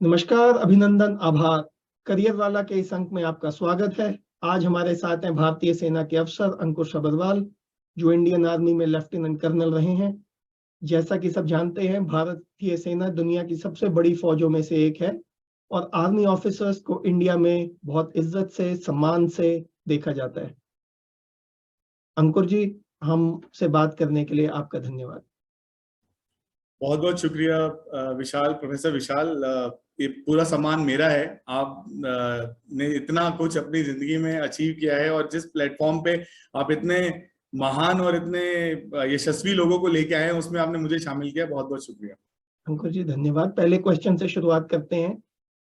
नमस्कार, अभिनंदन, आभार। करियर वाला के इस अंक में आपका स्वागत है। आज हमारे साथ हैं भारतीय सेना के अफसर अंकुश अग्रवाल, जो इंडियन आर्मी में लेफ्टिनेंट कर्नल रहे हैं। जैसा कि सब जानते हैं, भारतीय सेना दुनिया की सबसे बड़ी फौजों में से एक है और आर्मी ऑफिसर्स को इंडिया में बहुत इज्जत से, सम्मान से देखा जाता है। अंकुर जी, हमसे बात करने के लिए आपका धन्यवाद। बहुत बहुत शुक्रिया विशाल, प्रोफेसर विशाल। ये पूरा सम्मान मेरा है। आप ने इतना कुछ अपनी जिंदगी में अचीव किया है और जिस प्लेटफॉर्म पे आप इतने महान और इतने यशस्वी लोगों को लेके आए हैं, उसमें आपने मुझे शामिल किया। बहुत बहुत शुक्रिया अंकुर जी, धन्यवाद। पहले क्वेश्चन से शुरुआत करते हैं।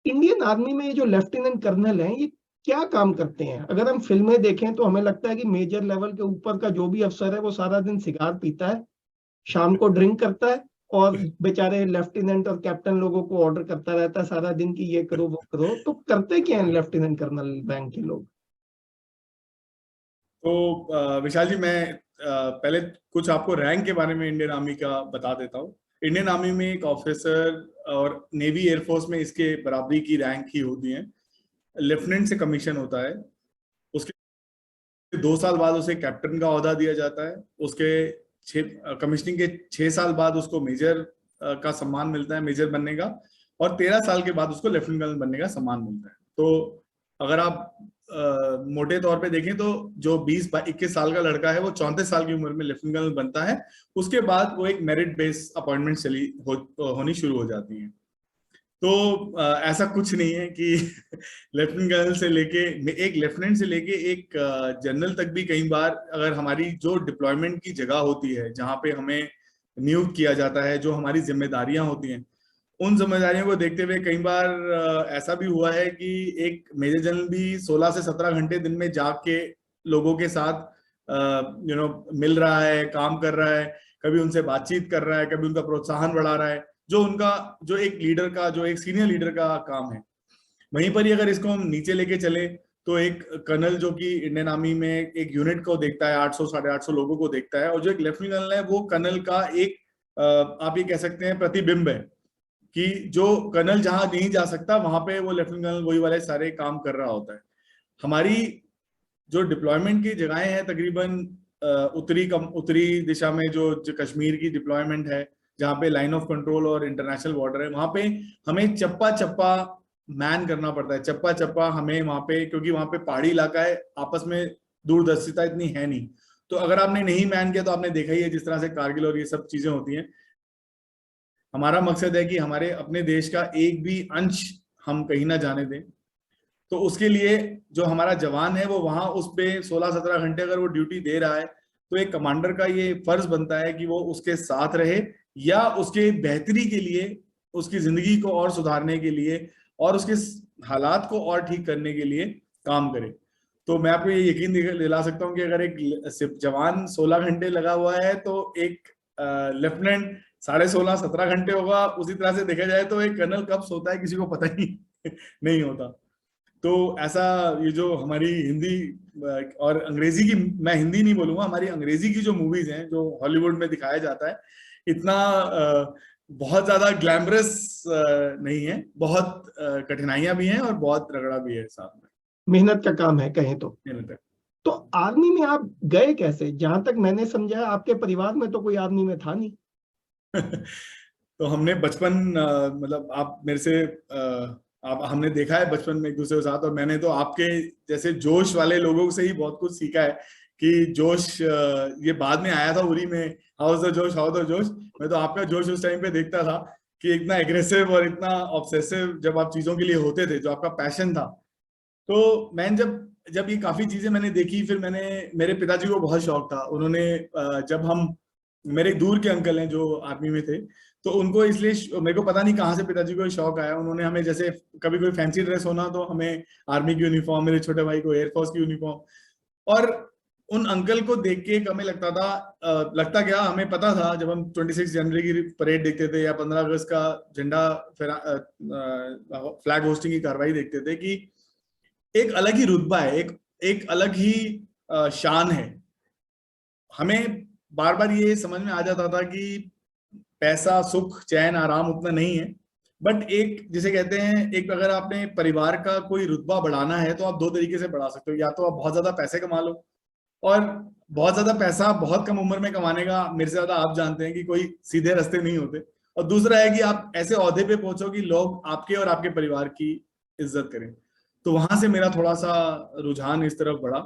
इंडियन आर्मी में जो लेफ्टिनेंट कर्नल हैं, ये क्या काम करते हैं? अगर हम फिल्में देखें तो हमें लगता है कि मेजर लेवल के ऊपर का जो भी अफसर है वो सारा दिन सिगार पीता है, शाम को ड्रिंक करता है और बेचारे लेफ्टिनेंट और कैप्टन लोगों को ऑर्डर करता रहता है सारा दिन कि ये करो वो करो। तो करते क्या है लेफ्टिनेंट कर्नल रैंक के लोग? तो विशाल जी, मैं पहले कुछ आपको रैंक के बारे में इंडियन आर्मी का बता देता हूँ। इंडियन आर्मी में एक ऑफिसर और नेवी एयरफोर्स में इसके बराबरी की रैंक ही होती है। लेफ्टिनेंट से कमीशन होता है, उसके 2 साल बाद उसे कैप्टन का ओहदा दिया जाता है। उसके कमीशनिंग के 6 साल बाद उसको मेजर का सम्मान मिलता है, मेजर बनने का। और 13 साल के बाद उसको लेफ्टिनेंट कर्नल बनने का सम्मान मिलता है। तो अगर आप मोटे तौर पे देखें तो जो 20-21 साल का लड़का है वो 34 साल की उम्र में लेफ्टिनेंट कर्नल बनता है। उसके बाद वो एक मेरिट बेस अपॉइंटमेंट होनी शुरू हो जाती है। तो ऐसा कुछ नहीं है कि लेफ्टिनेंट कर्नल से लेके एक लेफ्टिनेंट से लेके एक जनरल तक भी कई बार, अगर हमारी जो डिप्लॉयमेंट की जगह होती है, जहाँ पे हमें नियुक्त किया जाता है, जो हमारी जिम्मेदारियां होती हैं, उन जिम्मेदारियों को देखते हुए कई बार ऐसा भी हुआ है कि एक मेजर जनरल भी 16 से 17 घंटे दिन में जाग के लोगों के साथ मिल रहा है, काम कर रहा है, कभी उनसे बातचीत कर रहा है, कभी उनका प्रोत्साहन बढ़ा रहा है, जो उनका जो एक लीडर का, जो एक सीनियर लीडर का काम है। वहीं पर ही अगर इसको हम नीचे लेके चले तो एक कर्नल जो कि इंडियन आर्मी में एक यूनिट को देखता है, 800-850 लोगों को देखता है, और जो एक लेफ्टिनेंट कर्नल है वो कर्नल का एक आप ये कह सकते हैं प्रतिबिंब है, कि जो कर्नल जहां नहीं जा सकता वहां पे वो लेफ्टिनेंट कर्नल वही वाले सारे काम कर रहा होता है। हमारी जो डिप्लॉयमेंट की जगहें हैं, तकरीबन उत्तरी दिशा में जो कश्मीर की डिप्लॉयमेंट है, जहाँ पे लाइन ऑफ कंट्रोल और इंटरनेशनल बॉर्डर है, वहां पे हमें चप्पा चप्पा मैन करना पड़ता है। चप्पा चप्पा हमें वहां पे, क्योंकि वहां पे पहाड़ी इलाका है, आपस में दूरदर्शिता इतनी है नहीं। तो अगर आपने नहीं मैन किया तो आपने देखा ही है जिस तरह से कारगिल और ये सब चीजें होती हैं। हमारा मकसद है कि हमारे अपने देश का एक भी अंश हम कहीं ना जाने दें। तो उसके लिए जो हमारा जवान है वो वहां उस पे 16-17 घंटे अगर वो ड्यूटी दे रहा है, तो एक कमांडर का ये फर्ज बनता है कि वो उसके साथ रहे, या उसके बेहतरी के लिए, उसकी जिंदगी को और सुधारने के लिए और उसके हालात को और ठीक करने के लिए काम करे। तो मैं आपको ये यकीन दिला सकता हूँ कि अगर एक जवान 16 घंटे लगा हुआ है तो एक लेफ्टिनेंट 16.5-17 घंटे होगा। उसी तरह से देखा जाए तो एक कर्नल कब सोता है किसी को पता ही नहीं होता। तो ऐसा ये जो हमारी हिंदी और अंग्रेजी की, मैं हिंदी नहीं बोलूंगा, हमारी अंग्रेजी की जो मूवीज हैं, जो हॉलीवुड में दिखाया जाता है, इतना बहुत ज्यादा ग्लैमरस नहीं है। बहुत कठिनाइयां भी हैं और बहुत रगड़ा भी है साथ में। मेहनत का काम है कहें तो। मेहनत है। तो आर्मी में आप गए कैसे? जहां तक मैंने समझा, आपके परिवार में तो कोई आर्मी में था नहीं। तो हमने बचपन, मतलब आप मेरे से आप हमने देखा है बचपन में एक दूसरे के साथ, और मैंने तो आपके जैसे जोश वाले लोगों से ही बहुत कुछ सीखा है कि जोश ये बाद में आया था उरी में, हाउ द जोश, हाउ द जोश। मैं तो आपका जोश उस टाइम पे देखता था कि इतना एग्रेसिव और इतना ऑब्सेसिव जब आप चीजों के लिए होते थे, जो आपका पैशन था। तो मैं जब जब ये काफी चीजें मैंने देखी, फिर मेरे पिताजी को बहुत शौक था। उन्होंने जब हम, मेरे दूर के अंकल हैं जो आर्मी में थे, तो उनको इसलिए मेरे को पता नहीं कहाँ से पिताजी को शौक आया, उन्होंने हमें, जैसे कभी कोई फैंसी ड्रेस होना तो हमें आर्मी की यूनिफॉर्म, मेरे छोटे भाई को एयरफोर्स की यूनिफॉर्म। और उन अंकल को देख के हमें लगता था, लगता क्या, हमें पता था जब हम 26 जनवरी की परेड देखते थे या 15 अगस्त का झंडा फ्लैग होस्टिंग की कार्रवाई देखते थे, कि एक अलग ही रुतबा है, एक अलग ही शान है। हमें बार बार ये समझ में आ जाता था कि पैसा, सुख, चैन, आराम उतना नहीं है, बट एक जिसे कहते हैं, एक अगर आपने परिवार का कोई रुतबा बढ़ाना है तो आप दो तरीके से बढ़ा सकते हो। या तो आप बहुत ज्यादा पैसे कमा लो, और बहुत ज्यादा पैसा बहुत कम उम्र में कमाने का मेरे से ज्यादा आप जानते हैं कि कोई सीधे रास्ते नहीं होते। और दूसरा है कि आप ऐसे ओहदे पे पहुंचो कि लोग आपके और आपके परिवार की इज्जत करें। तो वहां से मेरा थोड़ा सा रुझान इस तरफ बढ़ा।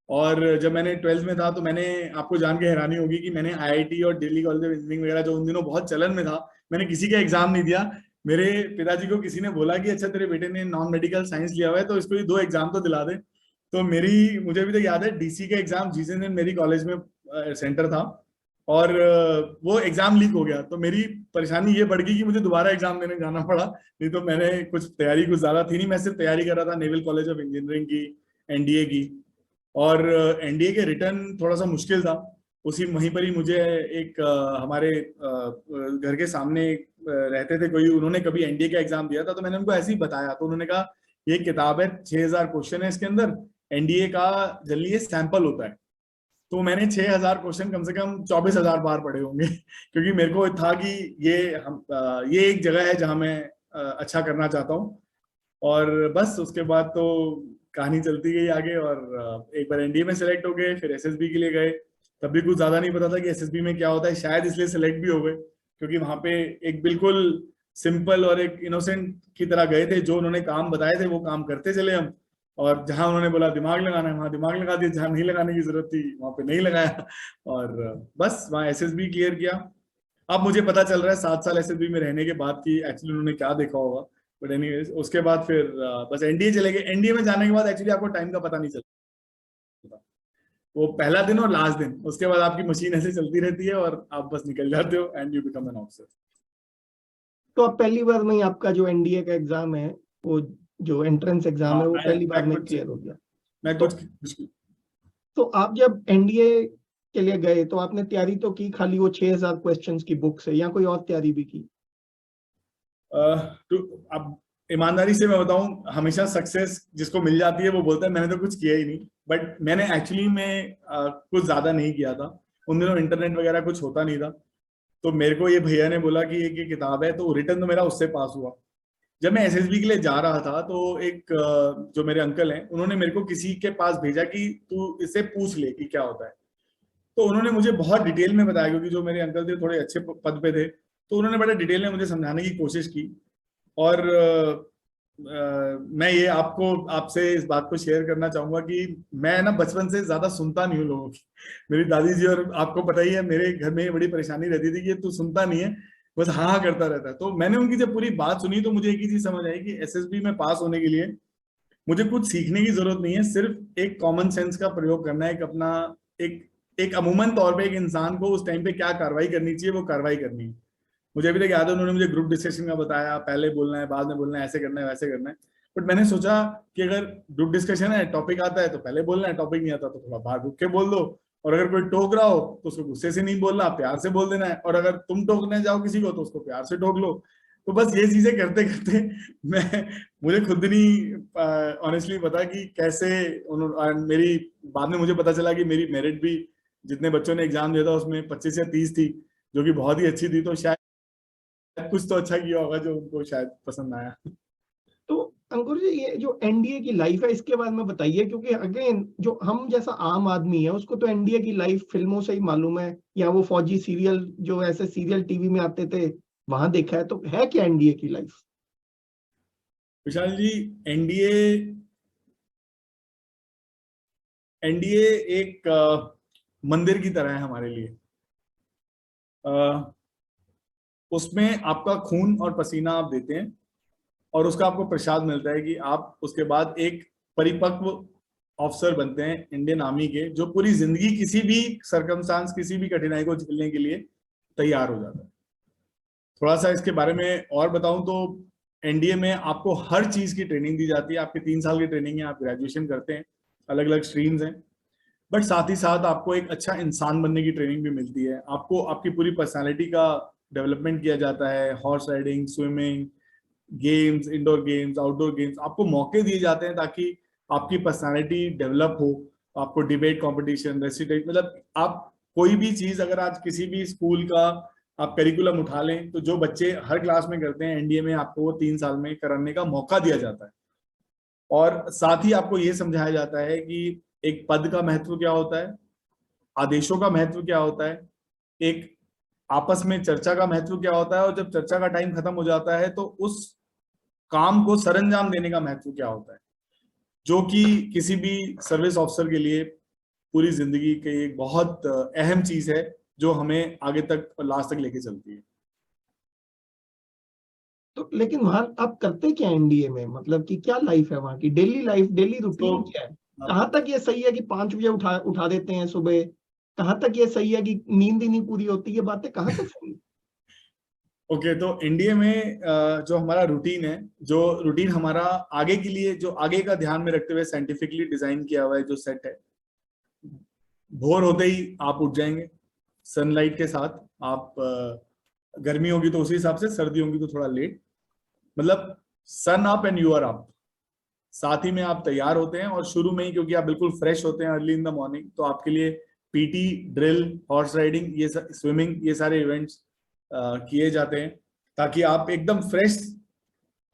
और जब मैंने 12th में था तो मैंने, आपको जान के हैरानी होगी कि मैंने आईआईटी और दिल्ली कॉलेज ऑफ इंजीनियरिंग वगैरह जो उन दिनों बहुत चलन में था, मैंने किसी का एग्जाम नहीं दिया। मेरे पिताजी को किसी ने बोला कि अच्छा तेरे बेटे ने नॉन मेडिकल साइंस लिया हुआ है तो इसको ये 2 एग्जाम तो दिला दे। तो मेरी, मुझे अभी तक याद है, डीसी का एग्जाम जिस दिन मेरी कॉलेज में सेंटर था, और वो एग्जाम लीक हो गया। तो मेरी परेशानी ये बढ़ गई कि मुझे दोबारा एग्जाम देने जाना पड़ा। नहीं तो मैंने कुछ तैयारी कुछ ज्यादा थी नहीं, मैं सिर्फ तैयारी कर रहा था नेवल कॉलेज ऑफ इंजीनियरिंग की, एनडीए की। और एनडीए के रिटर्न थोड़ा सा मुश्किल था। उसी वहीं पर ही मुझे एक हमारे घर के सामने रहते थे कोई, उन्होंने कभी एनडीए का एग्जाम दिया था, तो मैंने उनको ऐसे ही बताया। तो उन्होंने कहा ये किताब है, 6000 क्वेश्चन है इसके अंदर, एनडीए का जनरली ये सैंपल होता है। तो मैंने 6000 क्वेश्चन कम से कम 24,000 बार पढ़े होंगे क्योंकि मेरे को था कि ये एक जगह है जहां मैं अच्छा करना चाहता हूँ। और बस उसके बाद तो कहानी चलती गई आगे, और एक बार एनडीए में सेलेक्ट हो गए, फिर एसएसबी के लिए गए। तब भी कुछ ज्यादा नहीं पता था कि एसएसबी में क्या होता है, शायद इसलिए सेलेक्ट भी हो गए क्योंकि वहां पे एक बिल्कुल सिंपल और एक इनोसेंट की तरह गए थे। जो उन्होंने काम बताए थे वो काम करते चले हम, और जहां उन्होंने बोला दिमाग लगाना है वहां दिमाग लगा दिया, जहां नहीं लगाने की जरूरत थी वहां पे नहीं लगाया। और बस वहां एसएसबी क्लियर किया। अब मुझे पता चल रहा है 7 साल एसएसबी में रहने के बाद कि एक्चुअली उन्होंने क्या देखा होगा। बट एनीवेज उसके बाद फिर बस एनडीए चले गए। एनडीए में जाने के बाद एक्चुअली आपको टाइम का पता नहीं चलता, वो पहला दिन और लास्ट दिन, उसके बाद आपकी मशीन ऐसे चलती रहती है और आप बस निकल जाते हो and you become an officer. तो आप पहली बार में ही आपका जो एनडीए का एग्जाम है, वो जो एंट्रेंस एग्जाम है, वो पहली बार में क्लियर हो गया। मैं कुछ तो आप जब एनडीए के लिए गए तो आपने तैयारी तो की खाली वो 6000 क्वेश्चंस की बुक से, या कोई और तैयारी भी की? तो अब ईमानदारी से मैं बताऊं, हमेशा सक्सेस जिसको मिल जाती है वो बोलता है मैंने तो कुछ किया ही नहीं। बट मैंने एक्चुअली में कुछ ज्यादा नहीं किया था। उन दिनों इंटरनेट वगैरह कुछ होता नहीं था। तो मेरे को ये भैया ने बोला कि एक ये किताब है, तो रिटर्न तो मेरा उससे पास हुआ। जब मैं एसएसबी के लिए जा रहा था तो एक जो मेरे अंकल हैं उन्होंने मेरे को किसी के पास भेजा कि तू इससे पूछ ले कि क्या होता है। तो उन्होंने मुझे बहुत डिटेल में बताया, क्योंकि जो मेरे अंकल थे थोड़े अच्छे पद पे थे, तो उन्होंने बड़े डिटेल में मुझे समझाने की कोशिश की। और मैं ये आपसे इस बात को शेयर करना चाहूंगा कि मैं ना बचपन से ज्यादा सुनता नहीं हूँ लोगों की। मेरी दादी जी, और आपको पता ही है मेरे घर में बड़ी परेशानी रहती थी कि तू सुनता नहीं है, बस हाँ हाँ करता रहता है। तो मैंने उनकी जब पूरी बात सुनी तो मुझे एक ही चीज समझ आई कि एसएसबी में पास होने के लिए मुझे कुछ सीखने की जरूरत नहीं है, सिर्फ एक कॉमन सेंस का प्रयोग करना है। एक अपना एक एक अमूमन तौर पे एक इंसान को उस टाइम पे क्या कार्रवाई करनी चाहिए वो कार्रवाई करनी है। मुझे अभी तक याद है उन्होंने मुझे ग्रुप डिस्कशन का बताया, पहले बोलना है बाद में बोलना है, ऐसे करना है वैसे करना है। बट मैंने सोचा कि अगर ग्रुप डिस्कशन है, टॉपिक आता है तो पहले बोलना है, टॉपिक नहीं आता तो थोड़ा बाहर रुक के बोल दो। और अगर कोई टोक रहा हो तो उसको गुस्से से नहीं बोलना, प्यार से बोल देना है। और अगर तुम टोकने जाओ किसी को तो उसको प्यार से टोक लो। तो बस ये चीजें करते करते मैं मुझे खुद नहीं ऑनेस्टली पता कि कैसे मेरी बाद में मुझे पता चला कि मेरी मेरिट भी जितने बच्चों ने एग्जाम दिया था उसमें 25 या 30 थी, जो कि बहुत ही अच्छी थी। तो शायद कुछ तो अच्छा किया होगा जो उनको शायद पसंद आया। तो अंकुर जी, ये जो एनडीए की लाइफ है इसके बारे में बताइए, क्योंकि अगेन जो हम जैसा आम आदमी है उसको तो एनडीए की लाइफ फिल्मों से ही मालूम है, या वो फौजी सीरियल जो ऐसे सीरियल टीवी में आते थे वहां देखा है। तो है क्या एनडीए की लाइफ? विशाल जी, एनडीए एनडीए एक मंदिर की तरह है हमारे लिए। उसमें आपका खून और पसीना आप देते हैं और उसका आपको प्रसाद मिलता है कि आप उसके बाद एक परिपक्व ऑफिसर बनते हैं इंडियन आर्मी के, जो पूरी जिंदगी किसी भी सरकमस्टांस, किसी भी कठिनाई को झेलने के लिए तैयार हो जाता है। थोड़ा सा इसके बारे में और बताऊं तो एनडीए में आपको हर चीज की ट्रेनिंग दी जाती है। आपकी 3 साल की ट्रेनिंग है, आप ग्रेजुएशन करते हैं, अलग अलग स्ट्रीम्स हैं। बट साथ ही साथ आपको एक अच्छा इंसान बनने की ट्रेनिंग भी मिलती है। आपको आपकी पूरी पर्सनालिटी का डेवलपमेंट किया जाता है। Horse riding, swimming, games, indoor games, outdoor games, आपको मौके दिए जाते हैं ताकि आपकी पर्सनालिटी डेवलप हो। आपको डिबेट कंपटीशन, रेसिटेट, मतलब आप कोई भी चीज, अगर आज किसी भी स्कूल का आप करिकुलम उठा लें तो जो बच्चे हर क्लास में करते हैं एनडीए में आपको वो 3 साल में करने का मौका दिया जाता है। और साथ ही आपको ये समझाया जाता है कि एक पद का महत्व क्या होता है, आदेशों का महत्व क्या होता है, एक आपस में चर्चा का महत्व क्या होता है, और जब चर्चा का टाइम खत्म हो जाता है तो उस काम को सरंजाम देने का महत्व क्या होता है, जो कि किसी भी सर्विस ऑफिसर के लिए पूरी जिंदगी की एक बहुत अहम चीज है जो हमें आगे तक लास्ट तक लेके चलती है। तो लेकिन वहां आप करते क्या एनडीए में, मतलब कि क्या लाइफ है वहां की, डेली लाइफ, डेली रूटीन क्या है? कहाँ तक ये सही है कि 5 बजे उठा देते हैं सुबह, कहाँ तक ये सही है कि नींद ही नहीं पूरी होती, ये बातें कहाँ तक सही है? ओके, तो एनडीए में जो हमारा रूटीन है, जो रूटीन हमारा आगे के लिए, जो आगे का ध्यान में रखते हुए साइंटिफिकली डिजाइन किया हुआ है जो सेट है, भोर होते ही आप उठ जाएंगे सनलाइट के साथ। आप गर्मी होगी तो उसी हिसाब से, सर्दी होगी तो थोड़ा लेट, मतलब sun up and you are up. साथ ही में आप तैयार होते हैं और शुरू में ही, क्योंकि आप बिल्कुल फ्रेश होते हैं अर्ली इन द मॉर्निंग, तो आपके लिए पीटी, ड्रिल, हॉर्स राइडिंग, ये स्विमिंग, ये सारे इवेंट्स किए जाते हैं ताकि आप एकदम फ्रेश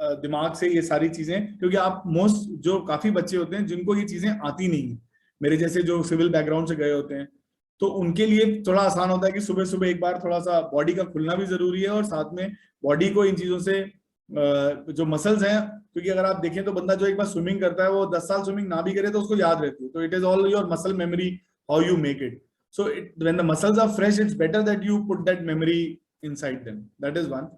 दिमाग से ये सारी चीजें, क्योंकि आप मोस्ट जो काफी बच्चे होते हैं जिनको ये चीजें आती नहीं है, मेरे जैसे जो सिविल बैकग्राउंड से गए होते हैं, तो उनके लिए थोड़ा आसान होता है कि सुबह सुबह एक बार थोड़ा सा बॉडी का खुलना भी जरूरी है, और साथ में बॉडी को इन चीजों से जो मसल्स हैं, क्योंकि अगर आप देखें तो बंदा जो एक बार स्विमिंग करता है वो 10 साल स्विमिंग ना भी करे तो उसको याद रहती है, तो it is all your muscle memory, how you make it. So when the muscles are fresh, it's better that you put that memory inside them, that is one.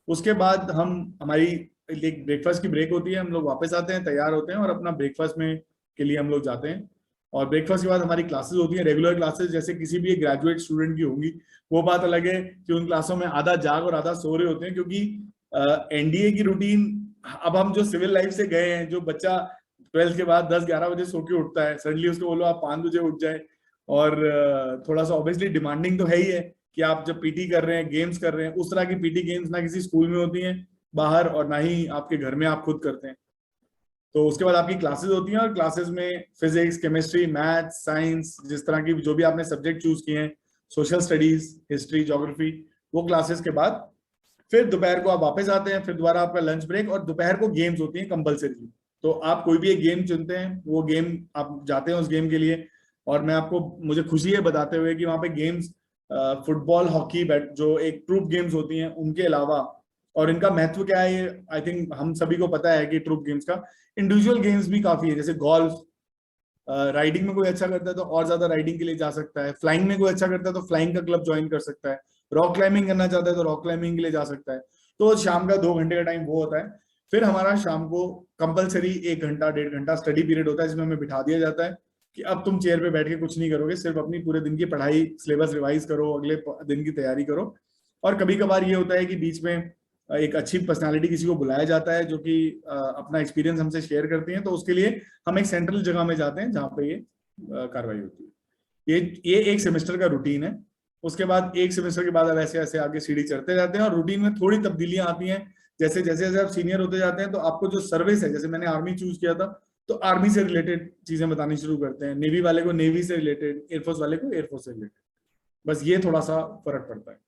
उसके बाद हमारी एक ब्रेकफास्ट की ब्रेक होती है, हम लोग वापस आते हैं, तैयार होते हैं और अपना ब्रेकफास्ट में के लिए हम लोग जाते हैं। और ब्रेकफास्ट के बाद हमारी क्लासेस होती हैं, रेगुलर क्लासेस जैसे किसी भी एक ग्रेजुएट स्टूडेंट की होंगी। वो बात अलग है कि उन क्लासों में आधा जाग और आधा सो रहे होते हैं, क्योंकि एनडीए की रूटीन, अब हम जो सिविल लाइफ से गए हैं, जो बच्चा 12th के बाद 10-11 बजे सो के उठता है, सडनली उसको बोलो आप 5 बजे उठ जाए, और थोड़ा सा ऑब्वियसली डिमांडिंग तो है ही है कि आप जब पीटी कर रहे हैं, गेम्स कर रहे हैं, उस तरह की पीटी गेम्स ना किसी स्कूल में होती हैं बाहर, और ना ही आपके घर में आप खुद करते हैं। तो उसके बाद आपकी क्लासेस होती हैं, और क्लासेस में फिजिक्स, केमिस्ट्री, मैथ, साइंस, जिस तरह की जो भी आपने सब्जेक्ट चूज किए हैं, सोशल स्टडीज, हिस्ट्री, ज्योग्राफी, वो क्लासेस के बाद फिर दोपहर को आप वापस आते हैं, फिर दोबारा आपका लंच ब्रेक, और दोपहर को गेम्स होती हैं कंपलसरी। तो आप कोई भी एक गेम चुनते हैं, वो गेम आप जाते हैं उस गेम के लिए। और मैं आपको, मुझे खुशी है बताते हुए कि वहाँ पे गेम्स फुटबॉल, हॉकी, बैट, जो एक ट्रूप गेम्स होती हैं उनके अलावा, और इनका महत्व क्या है ये आई थिंक हम सभी को पता है कि ट्रूप गेम्स का, इंडिविजुअल गेम्स भी काफी है, जैसे गोल्फ, राइडिंग में कोई अच्छा करता है तो और ज्यादा राइडिंग के लिए जा सकता है, फ्लाइंग में कोई अच्छा करता है तो फ्लाइंग का क्लब ज्वाइन कर सकता है, रॉक क्लाइंबिंग करना चाहता है तो रॉक क्लाइंबिंग के लिए जा सकता है। तो शाम का 2 घंटे का टाइम वो होता है। फिर हमारा शाम को कंपलसरी 1 घंटा 1.5 घंटा स्टडी पीरियड होता है, जिसमें हमें बिठा दिया जाता है कि अब तुम चेयर पे बैठ के कुछ नहीं करोगे, सिर्फ अपनी पूरे दिन की पढ़ाई, सिलेबस रिवाइज करो, अगले दिन की तैयारी करो। और कभी कभार ये होता है कि बीच में एक अच्छी पर्सनालिटी किसी को बुलाया जाता है जो कि अपना एक्सपीरियंस हमसे शेयर करती हैं, तो उसके लिए हम एक सेंट्रल जगह में जाते हैं जहाँ पे ये कार्रवाई होती है। ये एक सेमेस्टर का रूटीन है। उसके बाद एक सेमेस्टर के बाद अब ऐसे ऐसे आगे सीढ़ी चढ़ते जाते हैं, और रूटीन में थोड़ी तब्दीलियां आती हैं। जैसे जैसे जैसे आप सीनियर होते जाते हैं तो आपको जो सर्विस है, जैसे मैंने आर्मी चूज किया था, तो आर्मी से रिलेटेड चीजें बतानी शुरू करते हैं, नेवी वाले को नेवी से रिलेटेड, एयरफोर्स वाले को एयरफोर्स से रिलेटेड, बस ये थोड़ा सा फर्क पड़ता है।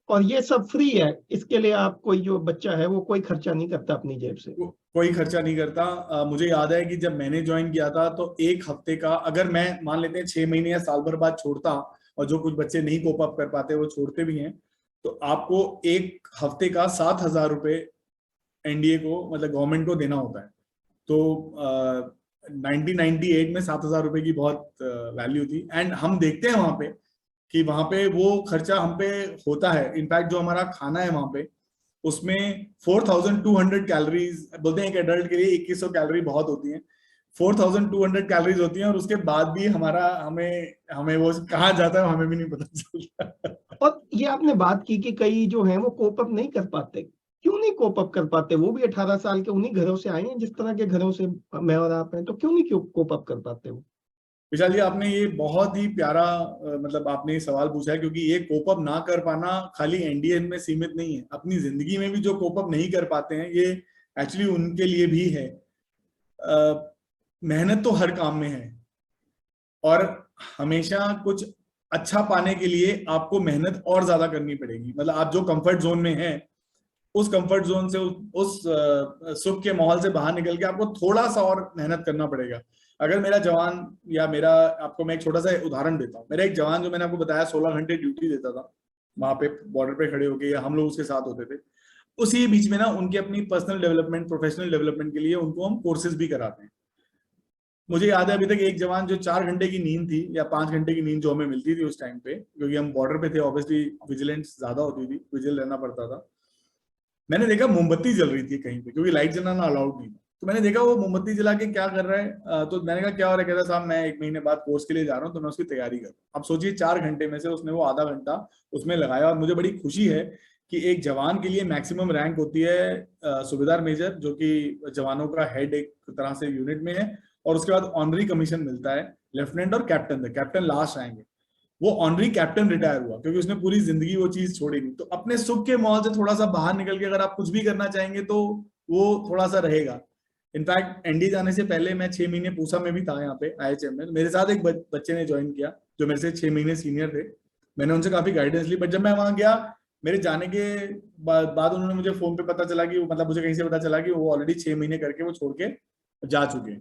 और ये सब फ्री है? इसके लिए आप, कोई जो बच्चा है वो कोई खर्चा नहीं करता अपनी जेब से? कोई खर्चा नहीं करता। मुझे याद है कि जब मैंने ज्वाइन किया था तो एक हफ्ते का, अगर मैं मान लेते हैं 6 महीने या साल भर बाद छोड़ता, और जो कुछ बच्चे नहीं कोप अप कर पाते वो छोड़ते भी हैं, तो आपको एक हफ्ते का 7,000 रुपये एनडीए को, मतलब गवर्नमेंट को देना होता है। तो 1998 में 7,000 रुपये की बहुत वैल्यू थी। एंड हम देखते हैं वहां पे कि वहां पे वो खर्चा हम पे होता है। इनफैक्ट जो हमारा खाना है वहां पे, उसमें 4,200 कैलोरीज, बोलते हैं एक एडल्ट के लिए 2,100 कैलोरी बहुत होती है, 4,200 कैलोरीज होती हैं, और उसके बाद भी हमारा हमें हमें वो कहाँ जाता है हमें भी नहीं पता चलता। और ये आपने बात की कि कई जो हैं वो कोप अप नहीं कर पाते, क्यों नहीं कोप अप कर पाते? वो भी 18 साल के उन्हीं घरों से आए हैं जिस तरह के घरों से मैं और आप हैं, तो क्यों नहीं, क्यों कोप अप कर पाते वो? विशाल जी, आपने ये बहुत ही प्यारा मतलब आपने ये सवाल पूछा है, क्योंकि ये कोप अप ना कर पाना खाली एनडीए में सीमित नहीं है, अपनी जिंदगी में भी जो कोप अप नहीं कर पाते हैं, ये एक्चुअली उनके लिए भी है। मेहनत तो हर काम में है, और हमेशा कुछ अच्छा पाने के लिए आपको मेहनत और ज्यादा करनी पड़ेगी। मतलब आप जो कंफर्ट जोन में हैं, उस कंफर्ट जोन से, उस सुख के माहौल से बाहर निकल के आपको थोड़ा सा और मेहनत करना पड़ेगा। अगर मेरा जवान या मेरा, आपको मैं एक छोटा सा उदाहरण देता हूँ। मेरा एक जवान जो मैंने आपको बताया 16 घंटे ड्यूटी देता था वहां पे बॉर्डर पे खड़े होके, या हम लोग उसके साथ होते थे, उसी बीच में ना उनके अपनी पर्सनल डेवलपमेंट, प्रोफेशनल डेवलपमेंट के लिए उनको हम कोर्सेज भी कराते हैं। मुझे याद है अभी तक एक जवान जो 4 घंटे की नींद थी या 5 घंटे की नींद जो हमें मिलती थी उस टाइम पे, क्योंकि हम बॉर्डर पे थे, ऑब्वियसली विजिलेंस ज्यादा होती थी, विजिल रहना पड़ता था। मैंने देखा मोमबत्ती जल रही थी कहीं पे, क्योंकि लाइट जलाना अलाउड नहीं था। तो मैंने देखा वो मोमबत्ती जला के क्या कर रहा है। तो मैंने कहा क्या हो रहा है? कहता साहब मैं 1 महीने बाद कोर्स के लिए जा रहा हूँ, तो मैं उसकी तैयारी कर रहा हूँ। अब सोचिए 4 घंटे में से उसने वो आधा घंटा उसमें लगाया। और मुझे बड़ी खुशी है कि एक जवान के लिए मैक्सिमम रैंक होती है सूबेदार मेजर, जो कि जवानों का हेड एक तरह से यूनिट में है, और उसके बाद ऑनरी कमीशन मिलता है लेफ्टिनेंट और कैप्टन। कैप्टन लास्ट आएंगे। वो ऑनरी कैप्टन रिटायर हुआ क्योंकि उसने पूरी जिंदगी वो चीज छोड़ी नहीं। तो अपने सुख के माहौल से थोड़ा सा बाहर निकल के अगर आप कुछ भी करना चाहेंगे तो वो थोड़ा सा रहेगा। इनफैक्ट एनडी जाने से पहले मैं 6 महीने पूसा में भी था, यहाँ पे IHM में। मेरे साथ एक बच्चे ने ज्वाइन किया जो मेरे से 6 महीने सीनियर थे। मैंने उनसे काफी गाइडेंस ली, बट जब मैं वहां गया, मेरे जाने के बाद उन्होंने मुझे फोन पे पता चला कि, मतलब मुझे कहीं से पता चला कि वो ऑलरेडी 6 महीने करके वो छोड़ के जा चुके हैं।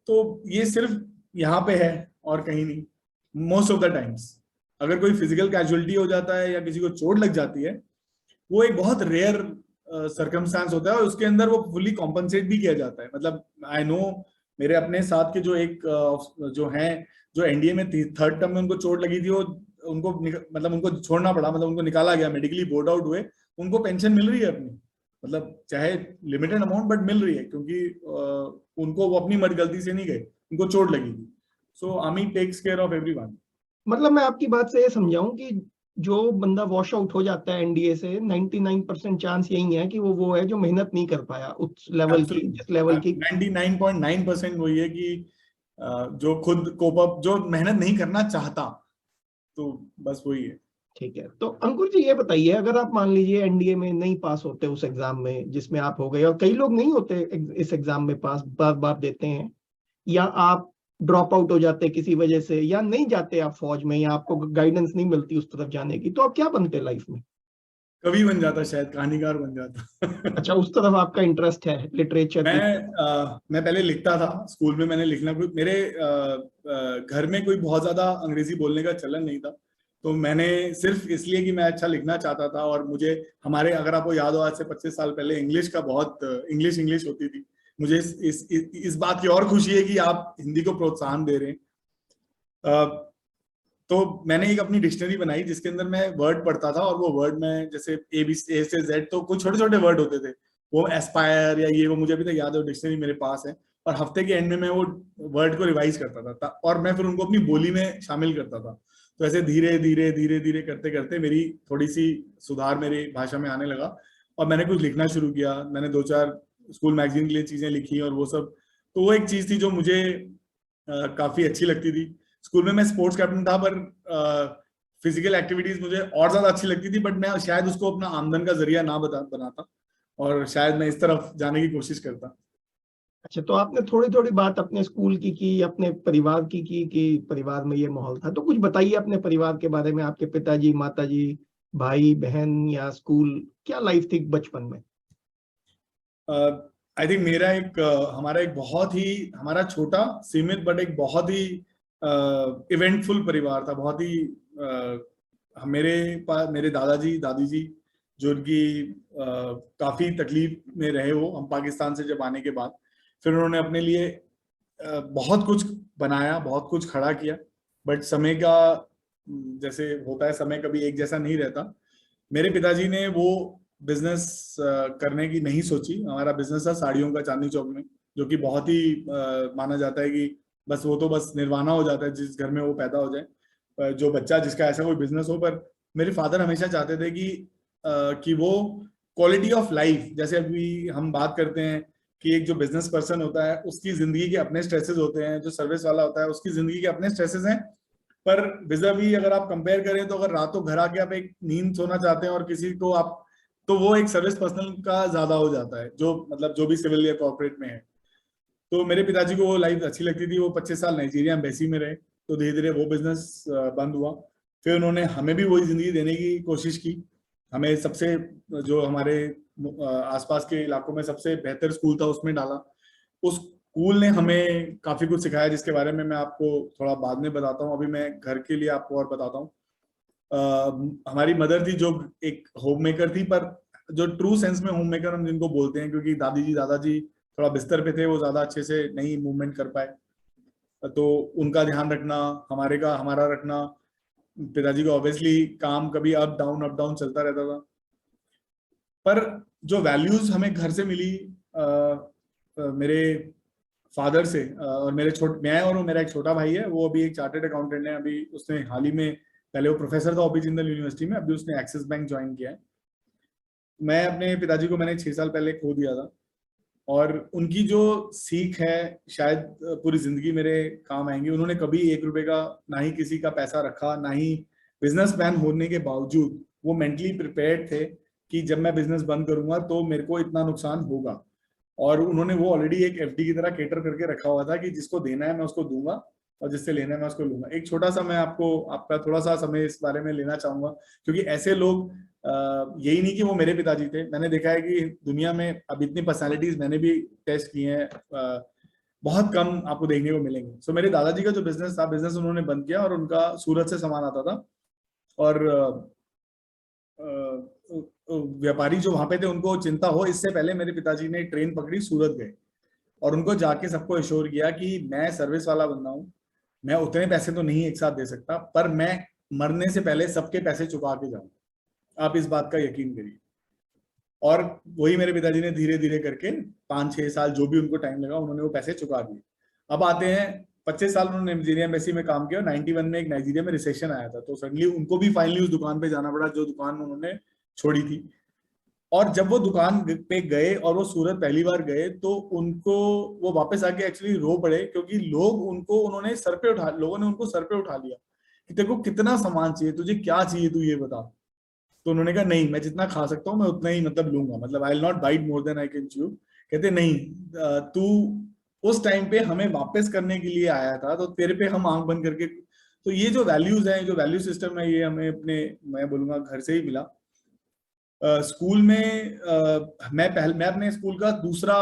तो ये सिर्फ यहाँ पे है और कहीं नहीं। मोस्ट ऑफ द टाइम्स अगर कोई फिजिकल कैजुअलिटी हो जाता है या किसी को चोट लग जाती है, वो एक बहुत रेयर सर्कमस्टांस होता है, और उसके अंदर वो फुली कॉम्पनसेट भी किया जाता है। मतलब आई नो, मेरे अपने साथ के जो एक जो हैं, जो एनडीए में 3rd टर्म में उनको चोट लगी थी, वो उनको मतलब उनको छोड़ना पड़ा, मतलब उनको निकाला गया, मेडिकली बोर्ड आउट हुए। उनको पेंशन मिल रही है अपनी, मतलब चाहे लिमिटेड अमाउंट, बट मिल रही है, क्योंकि उनको वो अपनी मर्जी गलती से नहीं गए, उनको चोट लगी थी। So army takes care of everyone. मतलब मैं आपकी बात से ये समझाऊं कि जो बंदा वॉश आउट हो जाता है एनडीए से, 99% चांस यही है कि वो है जो मेहनत नहीं कर पाया उस लेवल की, जिस लेवल की। 99.9% वही है कि जो खुद कोप अप, जो मेहनत नहीं करना चाहता, तो बस वही है। ठीक है, तो अंकुर जी ये बताइए, अगर आप मान लीजिए एनडीए में नहीं पास होते उस एग्जाम में जिसमें आप हो गए, और कई लोग नहीं होते इस एग्जाम में पास, बार बार देते हैं, या आप ड्रॉप आउट हो जाते किसी वजह से, या नहीं जाते आप फौज में, या आपको गाइडेंस नहीं मिलती उस तरफ जाने की, तो आप क्या बनते लाइफ में? कवि बन जाता, शायद कहानीकार बन जाता। अच्छा, उस तरफ आपका इंटरेस्ट है, लिटरेचर की? मैं पहले लिखता था, स्कूल में मैंने लिखना, मेरे घर में कोई बहुत ज्यादा अंग्रेजी बोलने का चलन नहीं था। तो मैंने सिर्फ इसलिए कि मैं अच्छा लिखना चाहता था, और मुझे हमारे, अगर आपको याद हो, आज से 25 साल पहले इंग्लिश का बहुत इंग्लिश होती थी। मुझे इस बात की और खुशी है कि आप हिंदी को प्रोत्साहन दे रहे हैं। तो मैंने एक अपनी डिक्शनरी बनाई जिसके अंदर मैं वर्ड पढ़ता था, और वो वर्ड में, जैसे A से Z, तो कुछ छोटे छोटे वर्ड होते थे, वो एस्पायर या ये वो, मुझे अभी तक याद है, डिक्शनरी मेरे पास है। और हफ्ते के एंड में मैं वो वर्ड को रिवाइज करता था, और मैं फिर उनको अपनी बोली में शामिल करता था। तो ऐसे धीरे धीरे धीरे धीरे करते करते मेरी थोड़ी सी सुधार मेरी भाषा में आने लगा, और मैंने कुछ लिखना शुरू किया। मैंने 2-4 स्कूल मैगजीन के लिए चीजें लिखी और वो सब। तो वो एक चीज थी जो मुझे काफी अच्छी लगती थी। स्कूल में मैं स्पोर्ट्स कैप्टन था, पर फिजिकल एक्टिविटीज मुझे और ज्यादा अच्छी लगती थी, बट मैं शायद उसको अपना आमदन का जरिया ना बनाता, और शायद मैं इस तरफ जाने की कोशिश करता। अच्छा, तो आपने थोड़ी थोड़ी बात अपने स्कूल की, अपने परिवार की कि परिवार में ये माहौल था, तो कुछ बताइए अपने परिवार के बारे में। आपके पिताजी, माताजी, भाई बहन, या स्कूल, क्या लाइफ थी बचपन में? आई थिंक मेरा एक हमारा एक बहुत ही, हमारा छोटा सीमित बट एक बहुत ही इवेंटफुल परिवार था। बहुत ही मेरे दादाजी दादी जी, जो उनकी काफी तकलीफ में रहे हो, हम पाकिस्तान से जब आने के बाद, फिर उन्होंने अपने लिए बहुत कुछ बनाया, बहुत कुछ खड़ा किया। बट समय का जैसे होता है, समय कभी एक जैसा नहीं रहता। मेरे पिताजी ने वो बिजनेस करने की नहीं सोची। हमारा बिजनेस था साड़ियों का चांदनी चौक में, जो कि बहुत ही माना जाता है कि बस वो तो बस निर्वाणा हो जाता है जिस घर में वो पैदा हो जाए, जो बच्चा जिसका ऐसा कोई बिजनेस हो। पर मेरे फादर हमेशा चाहते थे कि वो क्वालिटी ऑफ लाइफ, जैसे अभी हम बात करते हैं कि एक जो बिजनेस पर्सन होता है उसकी जिंदगी के अपने स्ट्रेसेस होते हैं, जो सर्विस वाला होता है उसकी जिंदगी के अपने स्ट्रेसेस हैं। पर विज़ावी अगर आप कंपेयर करें, तो अगर रातों घर आके आप एक नींद सोना चाहते हैं और किसी को आप, तो वो एक सर्विस पर्सनल का ज्यादा हो जाता है, जो मतलब जो भी सिविल या कॉर्पोरेट में है। तो मेरे पिताजी को वो लाइफ अच्छी लगती थी। वो 25 साल नाइजीरिया एम्बेसी में रहे, तो धीरे धीरे वो बिजनेस बंद हुआ। फिर उन्होंने हमें भी वही जिंदगी देने की कोशिश की। हमें सबसे जो हमारे आसपास के इलाकों में सबसे बेहतर स्कूल था उसमें डाला। उस स्कूल ने हमें काफी कुछ सिखाया, जिसके बारे में मैं आपको थोड़ा बाद में बताता हूँ। अभी मैं घर के लिए आपको और बताता हूँ। हमारी मदर थी जो एक होम मेकर थी, पर जो ट्रू सेंस में होम मेकर हम जिनको बोलते हैं, क्योंकि दादाजी थोड़ा बिस्तर पे थे, वो ज्यादा अच्छे से नहीं मूवमेंट कर पाए, तो उनका ध्यान रखना, हमारा रखना। पिताजी को ऑब्वियसली काम कभी अप डाउन चलता रहता था। पर जो वैल्यूज हमें घर से मिली मेरे फादर से, और मैं और मेरा एक छोटा भाई है, वो अभी एक चार्टर्ड अकाउंटेंट है। अभी उसने हाल ही में, पहले वो प्रोफेसर था ओपी जिंदल यूनिवर्सिटी में, अभी उसने एक्सिस बैंक ज्वाइन किया है। मैं अपने पिताजी को मैंने 6 साल पहले खो दिया था, और उनकी जो सीख है शायद पूरी जिंदगी मेरे काम आएंगी। उन्होंने कभी 1 रुपए का ना ही किसी का पैसा रखा, ना ही बिजनेसमैन होने के बावजूद वो मेंटली प्रिपेयर्ड थे कि जब मैं बिजनेस बंद करूंगा तो मेरे को इतना नुकसान होगा। और उन्होंने वो ऑलरेडी एक एफडी की तरह केटर करके रखा हुआ था कि जिसको देना है मैं उसको दूंगा, और जिससे लेना है मैं उसको लूंगा। एक छोटा सा मैं आपका थोड़ा सा समय इस बारे में लेना चाहूंगा, क्योंकि ऐसे लोग यही नहीं कि वो मेरे पिताजी थे, मैंने देखा है कि दुनिया में अब इतनी पर्सनालिटीज मैंने भी टेस्ट किए हैं, बहुत कम आपको देखने को मिलेंगे। सो मेरे दादाजी का जो बिजनेस था, बिजनेस उन्होंने बंद किया, और उनका सूरत से सामान आता था, और व्यापारी जो वहां पे थे उनको चिंता हो इससे पहले मेरे पिताजी ने ट्रेन पकड़ी, सूरत गए, और उनको जाके सबको एश्योर किया कि मैं सर्विस वाला बंदा हूँ, मैं उतने पैसे तो नहीं एक साथ दे सकता, पर मैं मरने से पहले सबके पैसे चुका के जाऊंगा, आप इस बात का यकीन करिए। और वही मेरे पिताजी ने धीरे धीरे करके 5-6 साल जो भी उनको टाइम लगा, उन्होंने वो पैसे चुका दिए। अब आते हैं 25 साल उन्होंने नाइजीरिया एम्बेसी में काम किया, 91 में एक नाइजीरिया में रिसेशन आया था, तो सडनली उनको भी फाइनली उस दुकान पे जाना पड़ा जो दुकान उन्होंने छोड़ी थी। और जब वो दुकान पे गए और वो सूरत पहली बार गए, तो उनको वो वापस आके एक्चुअली रो पड़े, क्योंकि लोगों ने उनको सर पे उठा लिया कि तेरे को कितना सामान चाहिए, तुझे क्या चाहिए, तू ये बता। तो उन्होंने कहा नहीं, मैं जितना खा सकता हूँ मैं उतना ही मतलब लूंगा, मतलब I will not bite more than I can chew. कहते नहीं, तू उस टाइम पे हमें वापस करने के लिए आया था, तो तेरे पे हम आंख बंद करके। तो ये जो वैल्यूज है, जो वैल्यू सिस्टम है, ये हमें अपने, मैं बोलूंगा, घर से ही मिला। स्कूल में मैं अपने स्कूल का दूसरा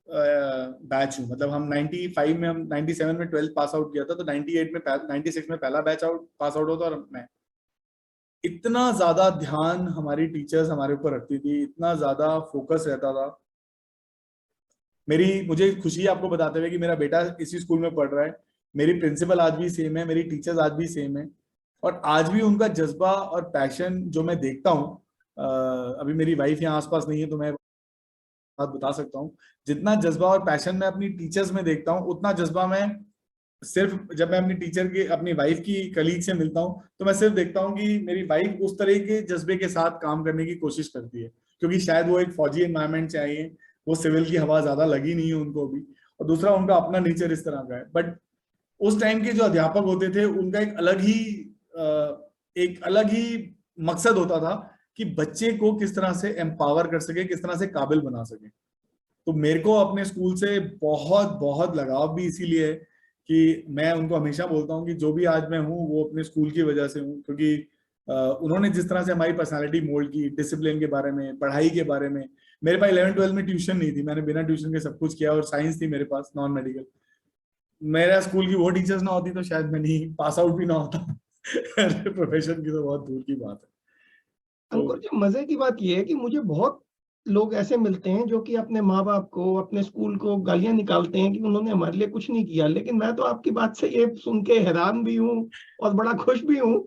बैच हूँ, मतलब हम 95 में, हम 97 में 12th पास आउट किया था, तो 98 में 96 में पहला बैच पास आउट होता, और मैं, इतना ज्यादा ध्यान हमारी टीचर्स हमारे ऊपर रखती थी, इतना ज्यादा फोकस रहता था। मुझे खुशी है आपको बताते हुए कि मेरा बेटा इसी स्कूल में पढ़ रहा है, मेरी प्रिंसिपल आज भी सेम है, मेरी टीचर्स आज भी सेम है, और आज भी उनका जज्बा और पैशन जो मैं देखता हूँ। अभी मेरी वाइफ यहाँ आसपास नहीं है तो मैं बात बता सकता हूँ, जितना जज्बा और पैशन मैं अपनी टीचर्स में देखता हूँ, उतना जज्बा मैं सिर्फ जब मैं अपनी वाइफ की कलीग से मिलता हूँ, तो मैं सिर्फ देखता हूँ कि मेरी वाइफ उस तरह के जज्बे के साथ काम करने की कोशिश करती है, क्योंकि शायद वो एक फौजी एनवायरनमेंट चाहिए, वो सिविल की हवा ज्यादा लगी नहीं है उनको अभी, और दूसरा उनका अपना नेचर इस तरह का है। बट उस टाइम के जो अध्यापक होते थे उनका एक अलग ही मकसद होता था कि बच्चे को किस तरह से एम्पावर कर सके, किस तरह से काबिल बना सके। तो मेरे को अपने स्कूल से बहुत बहुत लगाव भी इसीलिए है कि मैं उनको हमेशा बोलता हूँ कि जो भी आज मैं हूँ वो अपने स्कूल की वजह से हूँ, क्योंकि उन्होंने जिस तरह से हमारी पर्सनालिटी मोल्ड की, डिसिप्लिन के बारे में, पढ़ाई के बारे में। मेरे पास 11-12 में ट्यूशन नहीं थी, मैंने बिना ट्यूशन के सब कुछ किया, और साइंस थी मेरे पास, नॉन मेडिकल। मेरा स्कूल की वो टीचर्स ना होती तो शायद मैं नहीं पास आउट भी ना होता। प्रोफेशन की तो बहुत दूर की बात है। अंकुर जी, मजे की बात यह है कि मुझे बहुत लोग ऐसे मिलते हैं जो कि अपने माँ बाप को, अपने स्कूल को गालियां निकालते हैं कि उन्होंने हमारे लिए कुछ नहीं किया। लेकिन मैं तो आपकी बात से ये सुन के हैरान भी हूँ और बड़ा खुश भी हूँ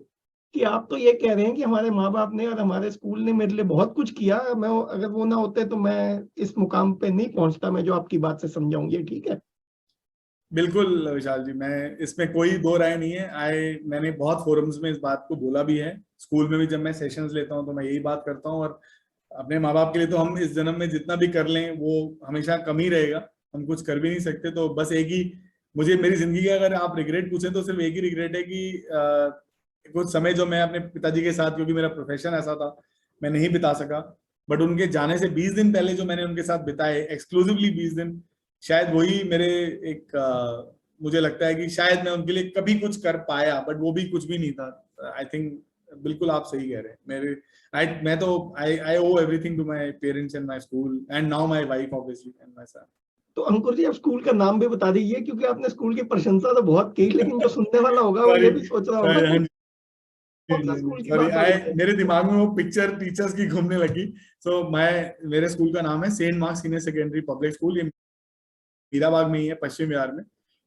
कि आप तो ये कह रहे हैं कि हमारे माँ बाप ने और हमारे स्कूल ने मेरे लिए बहुत कुछ किया। मैं अगर वो ना होते तो मैं इस मुकाम पे नहीं पहुंचता, मैं जो आपकी बात से समझाऊं। ये ठीक है? बिल्कुल विशाल जी, मैं इसमें कोई दो राय नहीं है। मैंने बहुत फोरम्स में इस बात को बोला भी है, स्कूल में भी जब मैं सेशंस लेता हूँ तो मैं यही बात करता हूँ। और अपने माँ बाप के लिए तो हम इस जन्म में जितना भी कर लें वो हमेशा कम ही रहेगा, हम कुछ कर भी नहीं सकते। तो बस एक ही, मुझे मेरी जिंदगी का अगर आप रिग्रेट पूछें तो सिर्फ एक ही रिग्रेट है कि कुछ समय जो मैं अपने पिताजी के साथ, क्योंकि मेरा प्रोफेशन ऐसा था, मैं नहीं बिता सका। बट उनके जाने से 20 दिन पहले जो मैंने उनके साथ बिताए, एक्सक्लूसिवली 20 दिन, शायद वही मेरे मुझे लगता है कि शायद मैं उनके लिए कभी कुछ कर पाया, बट वो भी कुछ भी नहीं था। आई थिंक बिल्कुल आप सही कह रहे हैं। मैं तो I owe everything to my parents and my school and now my wife obviously and my son. तो अंकुर जी, आप स्कूल का नाम भी बता दीजिए, क्योंकि आपने स्कूल की प्रशंसा तो बहुत की, लेकिन जो सुनने वाला होगा वो ये सॉरी भी सोच रहा होगा कि कौन सा स्कूल की सॉरी, बात हो रही है। मेरे दिमाग में वो पिक्चर टीचर्स की घूमने लगी। सो मेरे स्कूल का नाम है saint mark senior secondary public school. ये मीराबाग में ही है, पश्चिम बिहार में।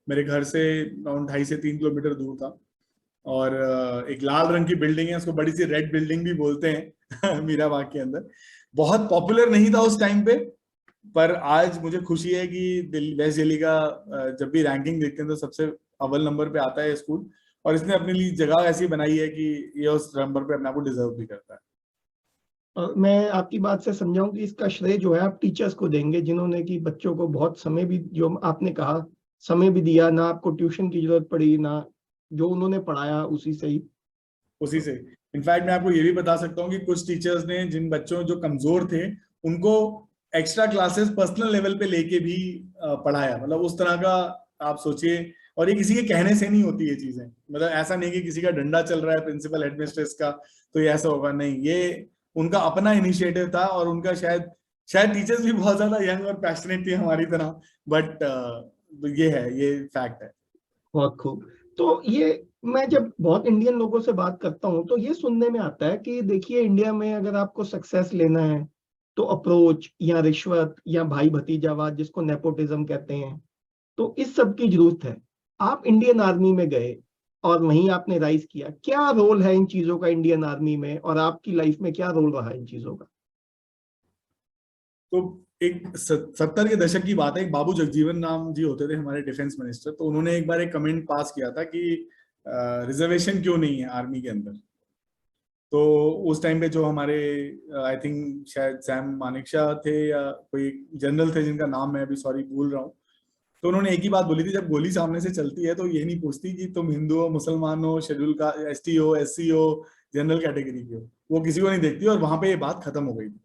मेरे घर से अराउंड 2.5 से 3 किलोमीटर दूर था। और एक लाल रंग की बिल्डिंग है, उसको बड़ी सी रेड बिल्डिंग भी बोलते हैं मीराबाग के अंदर। बहुत पॉपुलर नहीं था उस टाइम पे, पर आज मुझे खुशी है कि वेस्ट दिल्ली का जब भी रैंकिंग देखते हैं तो सबसे अव्वल नंबर पे आता है स्कूल। और इसने अपने लिए जगह ऐसी बनाई है कि ये उस नंबर पे अपने आप को डिजर्व भी करता है। और मैं आपकी बात से समझाऊं कि इसका श्रेय जो है आप टीचर्स को देंगे, जिन्होंने कि बच्चों को बहुत समय भी, जो आपने कहा, समय भी दिया, ना आपको ट्यूशन की जरूरत पड़ी, ना जो उन्होंने पढ़ाया उसी से ही। उसी से इनफैक्ट मैं आपको ये भी बता सकता हूँ कि कुछ टीचर्स ने जिन बच्चों जो कमजोर थे उनको एक्स्ट्रा क्लासेस पर्सनल लेवल पे लेके भी पढ़ाया। मतलब उस तरह का आप सोचिए। और ये किसी के कहने से नहीं होती ये चीजें। मतलब ऐसा नहीं कि किसी का डंडा चल रहा है प्रिंसिपल हेडमिस्ट्रेस का तो ये ऐसा होगा, नहीं, ये उनका अपना इनिशिएटिव था। और उनका शायद शायद टीचर्स भी बहुत ज्यादा यंग और पैशनेट थी हमारी तरह, बट ये है, ये फैक्ट है। बहुत खूब। तो ये, मैं जब बहुत इंडियन लोगों से बात करता हूँ तो ये सुनने में आता है कि देखिए, इंडिया में अगर आपको सक्सेस लेना है तो अप्रोच या रिश्वत या भाई भतीजावाद, जिसको नेपोटिज्म कहते हैं, तो इस सब की जरूरत है। आप इंडियन आर्मी में गए और वहीं आपने राइज किया, क्या रोल है इन चीजों का इंडियन आर्मी में, और आपकी लाइफ में क्या रोल रहा है इन चीजों का? तो एक 70 के दशक की बात है। एक बाबू जगजीवन राम जी होते थे हमारे डिफेंस मिनिस्टर। तो उन्होंने एक बार एक कमेंट पास किया था कि रिजर्वेशन क्यों नहीं है आर्मी के अंदर। तो उस टाइम पे जो हमारे आई थिंक शायद सैम मानेकशॉ थे या कोई जनरल थे जिनका नाम मैं अभी सॉरी भूल रहा हूँ। तो उन्होंने एक ही बात बोली थी, जब गोली सामने से चलती है तो ये नहीं पूछती कि तुम हिंदू हो, मुसलमान हो, शेड्यूल का एसटी हो, एससी हो, जनरल कैटेगरी के हो। वो किसी को नहीं देखती। और वहां पे ये बात खत्म हो गई थी।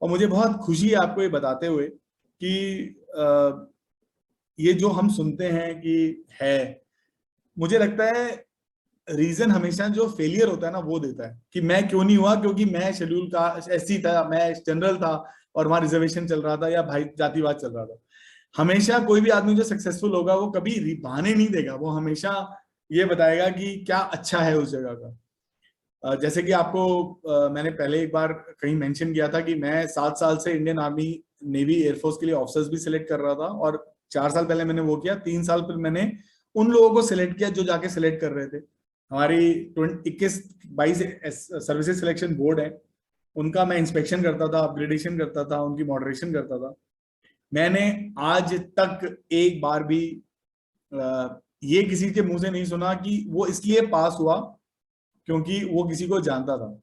और मुझे बहुत खुशी है आपको ये बताते हुए कि ये जो हम सुनते हैं कि है, मुझे लगता है रीजन हमेशा जो फेलियर होता है ना वो देता है कि मैं क्यों नहीं हुआ, क्योंकि मैं शेड्यूल का एससी था, मैं जनरल था और वहां रिजर्वेशन चल रहा था या भाई जातिवाद चल रहा था। हमेशा कोई भी आदमी जो सक्सेसफुल होगा वो कभी बहाने नहीं देगा। वो हमेशा ये बताएगा कि क्या अच्छा है उस जगह का। जैसे कि आपको मैंने पहले एक बार कहीं मेंशन किया था कि मैं 7 साल से इंडियन आर्मी, नेवी, एयरफोर्स के लिए ऑफिसर्स भी सिलेक्ट कर रहा था। और 4 साल पहले मैंने वो किया। 3 साल फिर मैंने उन लोगों को सिलेक्ट किया जो जाके सिलेक्ट कर रहे थे। हमारी 21-22 सर्विसेज सिलेक्शन बोर्ड है, उनका मैं इंस्पेक्शन करता था, अपग्रेडेशन करता था, उनकी मॉडरेशन करता था। मैंने आज तक एक बार भी ये किसी के मुंह से नहीं सुना कि वो इसलिए पास हुआ क्योंकि वो किसी को जानता था।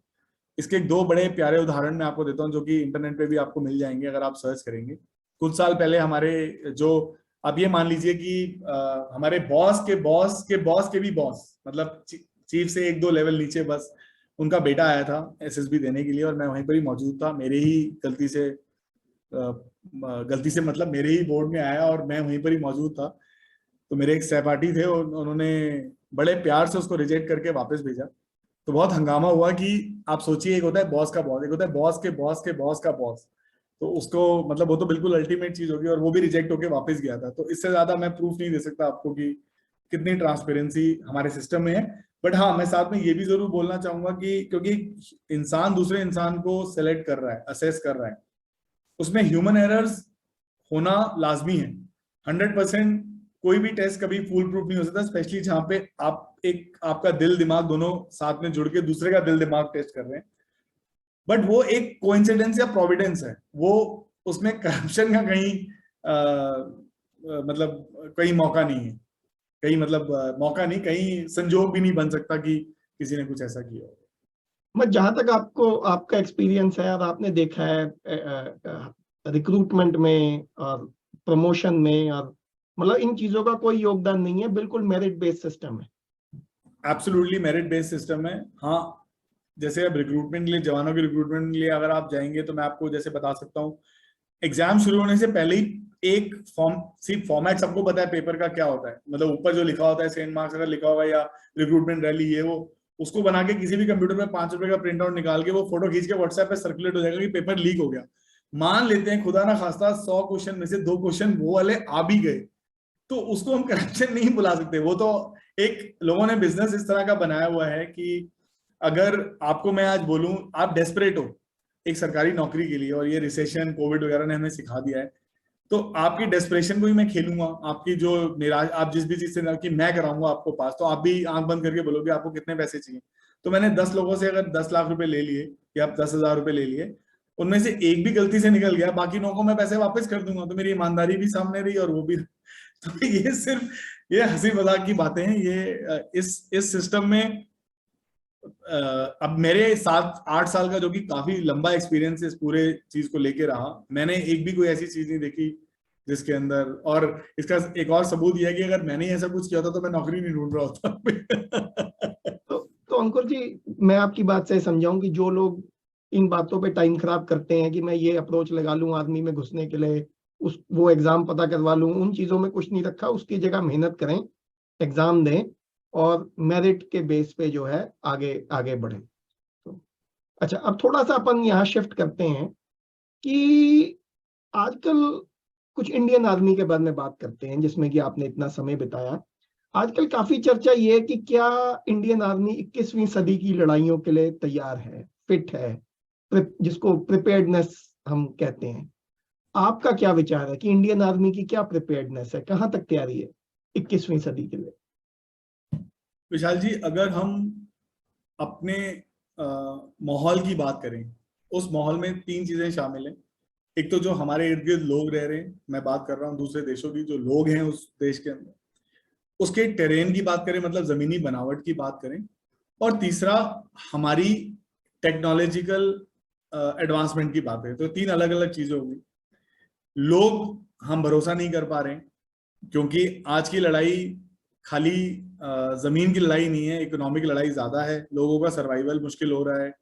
इसके 2 बड़े प्यारे उदाहरण मैं आपको देता हूँ जो कि इंटरनेट पे भी आपको मिल जाएंगे अगर आप सर्च करेंगे। कुछ साल पहले हमारे जो, आप ये मान लीजिए कि हमारे बॉस के बॉस के बॉस के भी बॉस, मतलब चीफ से 1-2 लेवल नीचे, बस उनका बेटा आया था एसएसबी देने के लिए और मैं वहीं पर ही मौजूद था। मेरे ही गलती से मतलब मेरे ही बोर्ड में आया और मैं वहीं पर ही मौजूद था। तो मेरे एक सहपाठी थे, उन्होंने बड़े प्यार से उसको रिजेक्ट करके वापस भेजा। तो बहुत हंगामा हुआ कि आप सोचिए, एक होता है बॉस का बॉस, एक होता है बॉस के बॉस के बॉस का बॉस। तो उसको मतलब वो तो बिल्कुल अल्टीमेट चीज होगी और वो भी रिजेक्ट होके वापस गया था। तो इससे ज्यादा मैं प्रूफ नहीं दे सकता आपको कि कितनी ट्रांसपेरेंसी हमारे सिस्टम में है। बट हाँ, मैं साथ में ये भी जरूर बोलना चाहूंगा कि क्योंकि इंसान दूसरे इंसान को सेलेक्ट कर रहा है, असेस कर रहा है, उसमें ह्यूमन एरर्स होना लाजमी है। 100% कोई भी टेस्ट कभी फुल प्रूफ नहीं हो सकता, स्पेशली जहां पे आप एक आपका दिल दिमाग दोनों साथ में जुड़ के दूसरे का दिल दिमाग टेस्ट कर रहे हैं। बट वो एक कोइंसिडेंस या प्रोविडेंस है, वो उसमें करप्शन का कहीं मतलब कहीं मौका नहीं है। कहीं मतलब मौका नहीं, कहीं संजोग भी नहीं बन सकता कि किसी ने कुछ ऐसा किया हो। मैं, जहां तक आपको आपका एक्सपीरियंस है और आपने देखा है रिक्रूटमेंट में और प्रमोशन में, और मतलब इन चीजों का कोई योगदान नहीं है, बिल्कुल मेरिट बेस्ड सिस्टम है। एब्सोल्युटली मेरिट बेस्ड सिस्टम है। हाँ, जैसे अब रिक्रूटमेंट के लिए, जवानों के रिक्रूटमेंट के लिए अगर आप जाएंगे तो मैं आपको जैसे बता सकता हूँ, एग्जाम शुरू होने से पहले ही एक फॉर्म, सिर्फ फॉर्मेट सबको पता है पेपर का क्या होता है। मतलब ऊपर जो लिखा होता है सेंट मार्क्स अगर लिखा होगा या रिक्रूटमेंट रैली, ये वो उसको बना के किसी भी कंप्यूटर पे 5 रुपए का प्रिंट आउट निकाल के वो फोटो खींच के व्हाट्सएप पे सर्कुलेट हो जाएगा कि पेपर लीक हो गया। मान लेते हैं खुदा ना खास्ता 100 क्वेश्चन में से 2 क्वेश्चन वो वाले आ भी गए, तो उसको हम करप्शन नहीं बुला सकते। वो तो एक लोगों ने बिजनेस इस तरह का बनाया हुआ है कि अगर आपको मैं आज बोलूं आप डेस्परेट हो एक सरकारी नौकरी के लिए, और ये रिसेशन कोविड वगैरह ने हमें सिखा दिया है, तो आपकी डेस्परेशन को ही मैं खेलूंगा, आपकी जो निराश, आप जिस भी चीज से कि मैं कराऊंगा आपको पास, तो आप भी आंख बंद करके बोलोगे आपको कितने पैसे चाहिए। तो मैंने 10 लोगों से अगर 10 लाख रुपए ले लिए या 10,000 रुपए ले लिए, उनमें से एक भी गलती से निकल गया, बाकी 9 को मैं पैसे वापस कर दूंगा, तो मेरी ईमानदारी भी सामने रही और वो भी। तो ये सिर्फ ये हंसी मजाक की बातें हैं। ये इस सिस्टम में अब मेरे 7-8 साल का जो कि काफी लंबा एक्सपीरियंस इस पूरे चीज को लेके रहा, मैंने एक भी कोई ऐसी चीज नहीं देखी जिसके अंदर, और इसका एक और सबूत यह है कि अगर मैंने ऐसा कुछ किया होता तो मैं नौकरी नहीं ढूंढ रहा होता। तो अंकुर जी, मैं आपकी बात से समझाऊं कि जो लोग इन बातों पे टाइम खराब करते हैं कि मैं ये अप्रोच लगा लूं आर्मी में घुसने के लिए, वो एग्जाम पता करवा लूं, उन चीजों में कुछ नहीं रखा। उसकी जगह मेहनत करें, एग्जाम दें और मेरिट के बेस पे जो है आगे आगे बढ़ें। तो अच्छा, अब थोड़ा सा अपन यहाँ शिफ्ट करते हैं कि आजकल कुछ इंडियन आर्मी के बारे में बात करते हैं जिसमें कि आपने इतना समय बिताया। आजकल काफी चर्चा ये है कि क्या इंडियन आर्मी 21वीं सदी की लड़ाइयों के लिए तैयार है, फिट है, जिसको प्रिपेयर्डनेस हम कहते हैं। आपका क्या विचार है कि इंडियन आर्मी की क्या प्रिपेयर्डनेस है, कहां तक तैयारी है 21वीं सदी के लिए? विशाल जी, अगर हम अपने माहौल की बात करें, उस माहौल में 3 चीजें शामिल हैं। एक तो जो हमारे इर्द गिर्द लोग रह रहे हैं, मैं बात कर रहा हूँ दूसरे देशों की, जो लोग हैं उस देश के अंदर, उसके टेरेन की बात करें, मतलब जमीनी बनावट की बात करें, और तीसरा हमारी टेक्नोलॉजिकल एडवांसमेंट की बात है। तो 3 अलग अलग चीजें होंगी। लोग हम भरोसा नहीं कर पा रहे हैं, क्योंकि आज की लड़ाई खाली जमीन की लड़ाई नहीं है, इकोनॉमिक लड़ाई ज्यादा है, लोगों का सर्वाइवल मुश्किल हो रहा है।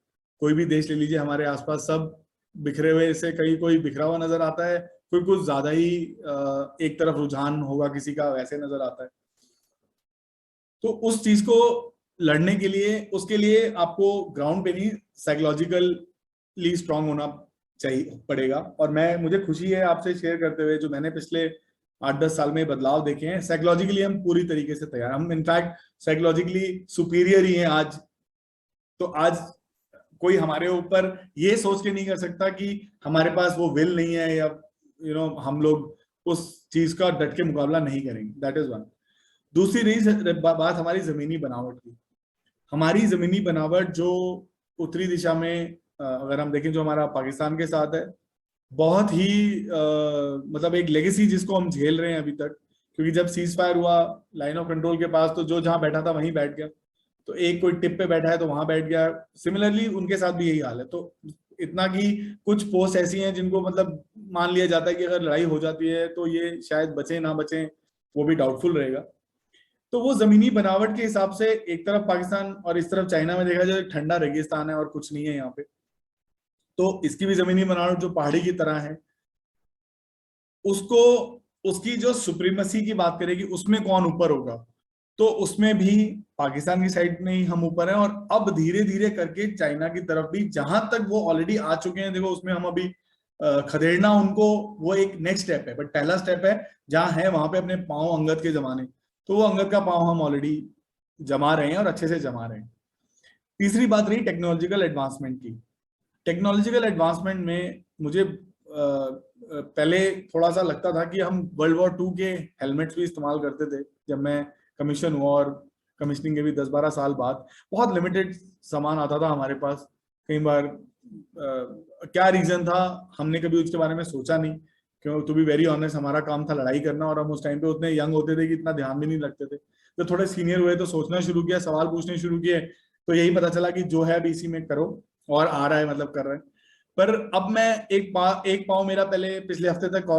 कोई भी देश ले लीजिए, हमारे आसपास सब बिखरे हुए से कहीं कोई बिखरा हुआ नजर आता है, कोई कुछ ज्यादा ही एक तरफ रुझान होगा किसी का, वैसे नजर आता है। तो उस चीज को लड़ने के लिए, उसके लिए आपको ग्राउंड पे नहीं, साइकोलॉजिकली स्ट्रांग होना चाहिए पड़ेगा। और मुझे खुशी है आपसे शेयर करते हुए, जो मैंने पिछले 8-10 साल में बदलाव देखे हैं, साइकोलॉजिकली हम पूरी तरीके से तैयार, हम इनफैक्ट साइकोलॉजिकली सुपीरियर ही हैं आज। तो आज कोई हमारे ऊपर ये सोच के नहीं कर सकता कि हमारे पास वो विल नहीं है, या हम लोग उस चीज का डट के मुकाबला नहीं करेंगे। That is one. दूसरी बात हमारी जमीनी बनावट की। हमारी जमीनी बनावट जो उत्तरी दिशा में अगर हम देखें, जो हमारा पाकिस्तान के साथ है, बहुत ही मतलब एक लेगेसी जिसको हम झेल रहे हैं अभी तक। क्योंकि जब सीज फायर हुआ लाइन ऑफ कंट्रोल के पास, तो जो जहां बैठा था वहीं बैठ गया, तो एक कोई टिप पे बैठा है तो वहां बैठ गया। सिमिलरली उनके साथ भी यही हाल है। तो इतना कि कुछ पोस्ट ऐसी हैं जिनको मतलब मान लिया जाता है कि अगर लड़ाई हो जाती है तो ये शायद बचे ना बचे, वो भी डाउटफुल रहेगा। तो वो जमीनी बनावट के हिसाब से एक तरफ पाकिस्तान और इस तरफ चाइना में देखा जाए, ठंडा रेगिस्तान है और कुछ नहीं है यहाँ पे। तो इसकी भी जमीनी बनावट जो पहाड़ी की तरह है, उसको, उसकी जो सुप्रीमेसी की बात करेगी, उसमें कौन ऊपर होगा, तो उसमें भी पाकिस्तान की साइड में ही हम ऊपर हैं। और अब धीरे धीरे करके चाइना की तरफ भी, जहां तक वो ऑलरेडी आ चुके हैं, देखो उसमें हम अभी खदेड़ना उनको वो एक नेक्स्ट स्टेप है, बट पहला स्टेप है जहां है वहां पे अपने पांव अंगद के जमाने, तो वो अंगद का पांव हम ऑलरेडी जमा रहे हैं और अच्छे से जमा रहे हैं। तीसरी बात रही टेक्नोलॉजिकल एडवांसमेंट की। टेक्नोलॉजिकल एडवांसमेंट में मुझे पहले थोड़ा सा लगता था कि हम वर्ल्ड वॉर 2 के हेलमेट्स भी इस्तेमाल करते थे। जब मैं कमीशन हुआ, और कमीशनिंग के भी 10-12 साल बाद बहुत लिमिटेड सामान आता था हमारे पास। कई बार क्या रीजन था हमने कभी उसके बारे में सोचा नहीं, क्यों, टू बी वेरी ऑनेस्ट हमारा काम था लड़ाई करना, और हम उस टाइम पे उतने यंग होते थे कि इतना ध्यान भी नहीं रखते थे। तो थोड़े सीनियर हुए तो सोचना शुरू किया, सवाल पूछने शुरू किए, तो यही पता चला कि जो है अभी इसी में करो, और आ रहा है मतलब कर रहे हैं। पर अब मैं एक पाँव मेरा पहले पिछले हफ्ते तक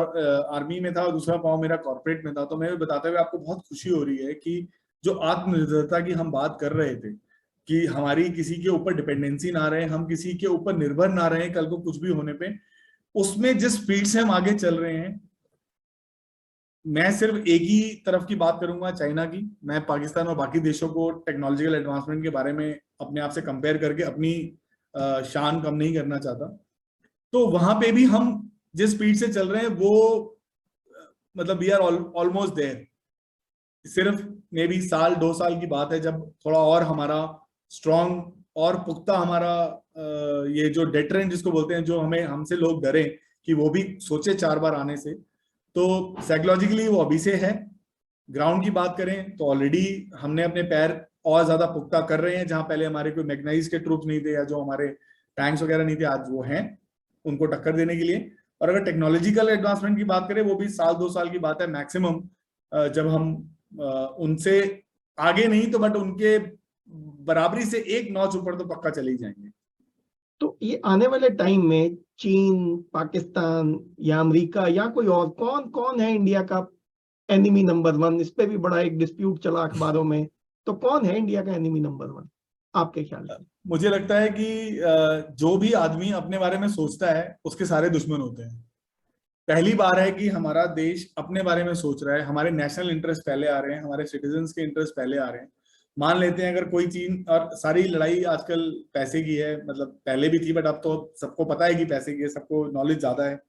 आर्मी में था और दूसरा पाँव मेरा कॉर्पोरेट में था। तो मैं बताते हुए आपको बहुत खुशी हो रही है कि जो आत्मनिर्भरता की हम बात कर रहे थे, कि हमारी किसी के ऊपर डिपेंडेंसी ना रहे, हम किसी के ऊपर निर्भर ना रहे कल को कुछ भी होने पे, उसमें जिस स्पीड से हम आगे चल रहे हैं। मैं सिर्फ एक ही तरफ की बात करूंगा, चाइना की। मैं पाकिस्तान और बाकी देशों को टेक्नोलॉजिकल एडवांसमेंट के बारे में अपने आप से कंपेयर करके अपनी शान कम नहीं करना चाहता। तो वहां पे भी हम जिस स्पीड से चल रहे हैं वो मतलब वी आर ऑलमोस्ट देयर। सिर्फ मे बी साल 2 साल की बात है जब थोड़ा और हमारा स्ट्रॉन्ग और पुख्ता हमारा ये जो डेटरेंट जिसको बोलते हैं, जो हमें हमसे लोग डरे कि वो भी सोचे 4 बार आने से, तो साइकोलॉजिकली वो अभी से है। ग्राउंड की बात करें तो ऑलरेडी हमने अपने पैर और ज्यादा पुख्ता कर रहे हैं। जहां पहले हमारे कोई मैग्नाइज के ट्रूप्स नहीं थे या जो हमारे टैंक्स वगैरह नहीं थे, आज वो हैं उनको टक्कर देने के लिए। और अगर टेक्नोलॉजिकल एडवांसमेंट की बात करें, वो भी साल 2 साल की बात है मैक्सिमम, जब हम उनसे आगे नहीं तो बट उनके बराबरी से एक नॉच ऊपर तो पक्का चले ही जाएंगे। तो ये आने वाले टाइम में चीन, पाकिस्तान या अमेरिका या कोई और कौन कौन है इंडिया का एनिमी नंबर 1? इस पे भी बड़ा एक डिस्प्यूट चला अखबारों में। तो कौन है इंडिया का एनिमी नंबर 1 आपके ख्याल से? मुझे लगता है कि जो भी आदमी अपने बारे में सोचता है उसके सारे दुश्मन होते हैं। पहली बार है कि हमारा देश अपने बारे में सोच रहा है, हमारे नेशनल इंटरेस्ट पहले आ रहे हैं, हमारे सिटीजन्स के इंटरेस्ट पहले आ रहे हैं। मान लेते हैं अगर कोई चीन, और सारी लड़ाई आजकल पैसे की है, मतलब पहले भी थी बट अब तो सबको पता है कि पैसे की है, सबको नॉलेज ज्यादा है।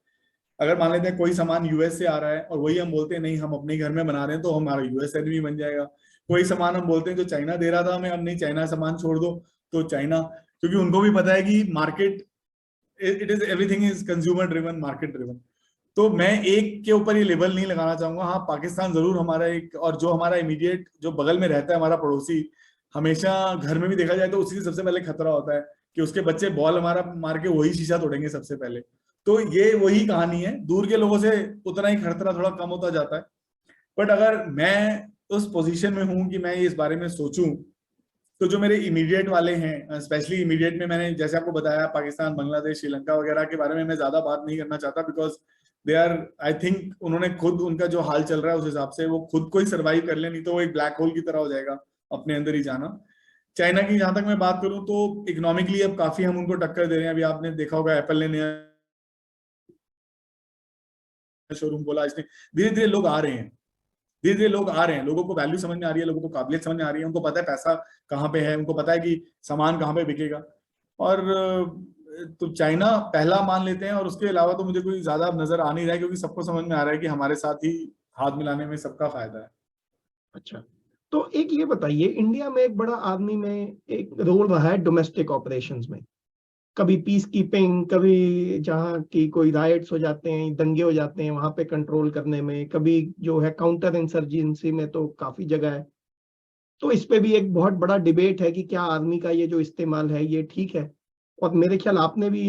अगर मान लेते हैं कोई सामान यूएस से आ रहा है और वही हम बोलते हैं नहीं हम अपने घर में बना रहे हैं, तो हमारा यूएस एनिमी बन जाएगा। कोई सामान हम बोलते हैं जो चाइना दे रहा था हमें, अब नहीं चाइना सामान छोड़ दो, तो चाइना, क्योंकि उनको भी पता है कि market, it is everything is consumer driven, market driven. तो मैं एक के ऊपर ये लेबल नहीं लगाना चाहूंगा। हाँ, पाकिस्तान जरूर हमारा एक, और जो हमारा इमीडिएट जो बगल में रहता है हमारा पड़ोसी, हमेशा घर में भी देखा जाए तो उसी से सबसे पहले खतरा होता है कि उसके बच्चे बॉल हमारा मार के वही शीशा तोड़ेंगे सबसे पहले। तो ये वही कहानी है, दूर के लोगों से उतना ही खतरा थोड़ा कम होता जाता है। बट अगर मैं उस पोजीशन में हूं कि मैं इस बारे में सोचूं, तो जो मेरे इमीडिएट वाले हैं, स्पेशली इमीडिएट में मैंने जैसे आपको बताया पाकिस्तान, बांग्लादेश, श्रीलंका वगैरह के बारे में मैं ज्यादा बात नहीं करना चाहता, because they are, I think उन्होंने खुद, उनका जो हाल चल रहा है उस हिसाब से वो खुद को ही सर्वाइव कर ले, नहीं तो वो एक ब्लैक होल की तरह हो जाएगा अपने अंदर ही जाना। चाइना की जहां तक मैं बात करूं तो इकोनॉमिकली अब काफी हम उनको टक्कर दे रहे हैं। अभी आपने देखा होगा एप्पल ने नया शोरूम बोला, इसने धीरे धीरे लोग आ रहे हैं, धीरे धीरे लोग आ रहे हैं, लोगों को वैल्यू समझ में आ रही है, लोगों को काबिलियत समझ में आ रही है, उनको पता है पैसा कहाँ पे है, उनको पता है कि सामान कहाँ पे बिकेगा। और तो चाइना पहला मान लेते हैं, और उसके अलावा तो मुझे कोई ज्यादा नजर आ नहीं रहा है, क्योंकि सबको समझ में आ रहा है कि हमारे साथ ही हाथ मिलाने में सबका फायदा है। अच्छा, तो एक ये बताइए, इंडिया में एक बड़ा आर्मी में एक रोल रहा है डोमेस्टिक ऑपरेशंस में। कभी पीस कीपिंग, कभी जहाँ की कोई राइट्स हो जाते हैं, दंगे हो जाते हैं, वहां पे कंट्रोल करने में, कभी जो है काउंटर इंसर्जेंसी में, तो काफी जगह है। तो इस पे भी एक बहुत बड़ा डिबेट है कि क्या आर्मी का ये जो इस्तेमाल है ये ठीक है। और मेरे ख्याल आपने भी